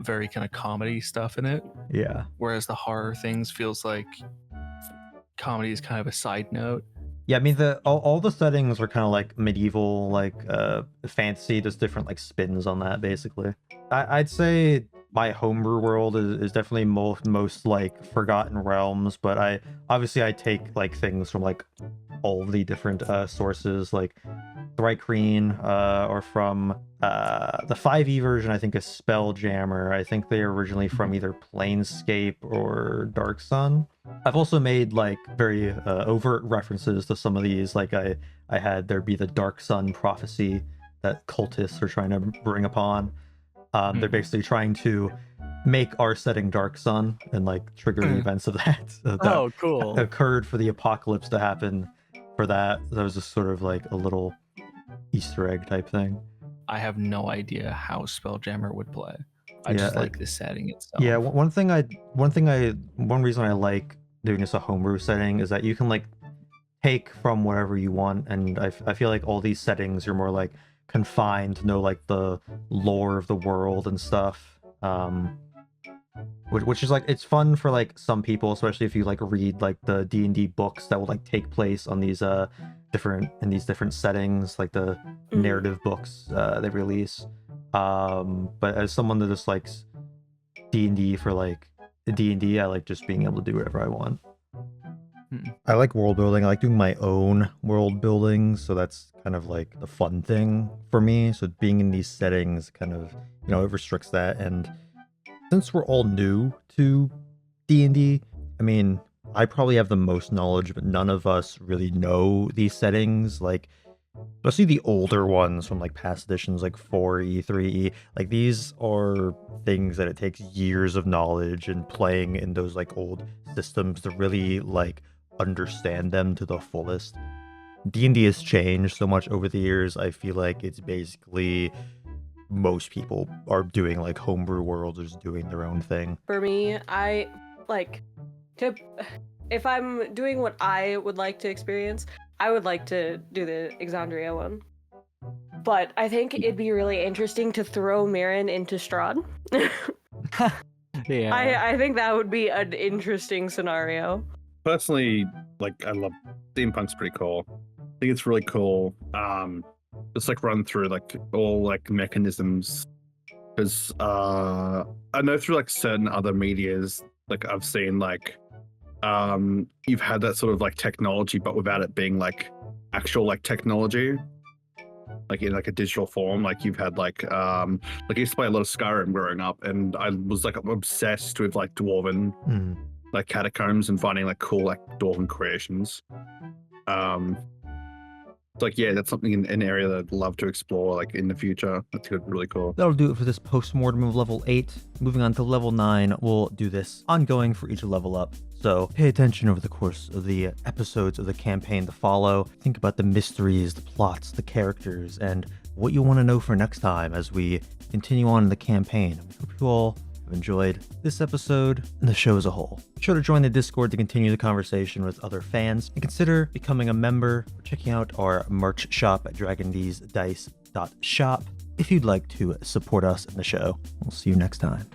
very kind of comedy stuff in it. Yeah. Whereas the horror things feels like comedy is kind of a side note. Yeah, I mean all the settings are kind of like medieval, like fantasy, just different like spins on that basically. I'd say my homebrew world is definitely most like Forgotten Realms, but I take like things from like all of the different sources, like Thrycreen, or from the 5e version, I think is Spelljammer. I think they're originally from either Planescape or Dark Sun. I've also made like very overt references to some of these, like I had there be the Dark Sun prophecy that cultists are trying to bring upon. They're basically trying to make our setting Dark Sun and like trigger the events of that Cool. occurred for the apocalypse to happen. For that was just sort of like a little Easter egg type thing. I have no idea how Spelljammer would play. I just like the setting itself. Yeah, one reason I like doing this a homebrew setting is that you can like take from wherever you want, and I feel like all these settings are more like confined to know like the lore of the world and stuff. Which is like, it's fun for like some people, especially if you like read like the D&D books that will like take place on these different settings, like the narrative books they release. But as someone that just likes D&D for like D&D, I like just being able to do whatever I want. I like world building. I like doing my own world building, so that's kind of like the fun thing for me. So being in these settings kind of, it restricts that. And since we're all new to D&D, I mean, I probably have the most knowledge, but none of us really know these settings. Like, especially the older ones from like past editions, like 4e, 3e. Like, these are things that it takes years of knowledge and playing in those like old systems to really like understand them to the fullest. D&D has changed so much over the years. I feel like it's basically most people are doing like homebrew worlds or just doing their own thing. For me, if I'm doing what I would like to experience, I would like to do the Exandria one. But I think it'd be really interesting to throw Mherren into Strahd. Yeah. I think that would be an interesting scenario. Personally, like I love steampunk's pretty cool. I think it's really cool. Just like run through like all like mechanisms, because I know through like certain other medias, like I've seen like you've had that sort of like technology, but without it being like actual like technology, like in like a digital form. Like you've had like I used to play a lot of Skyrim growing up, and I was like obsessed with like dwarven like catacombs and finding like cool like dwarven creations. It's like, yeah, that's something in an area that I'd love to explore like in the future. That's good, really cool. That'll do it for this post-mortem of level 8. Moving on to level 9, we'll do this ongoing for each level up. So pay attention over the course of the episodes of the campaign to follow. Think about the mysteries, the plots, the characters, and what you want to know for next time as we continue on in the campaign. We hope you all have enjoyed this episode and the show as a whole. Be sure to join the Discord to continue the conversation with other fans, and consider becoming a member or checking out our merch shop at DragonDeezDice.shop if you'd like to support us in the show. We'll see you next time.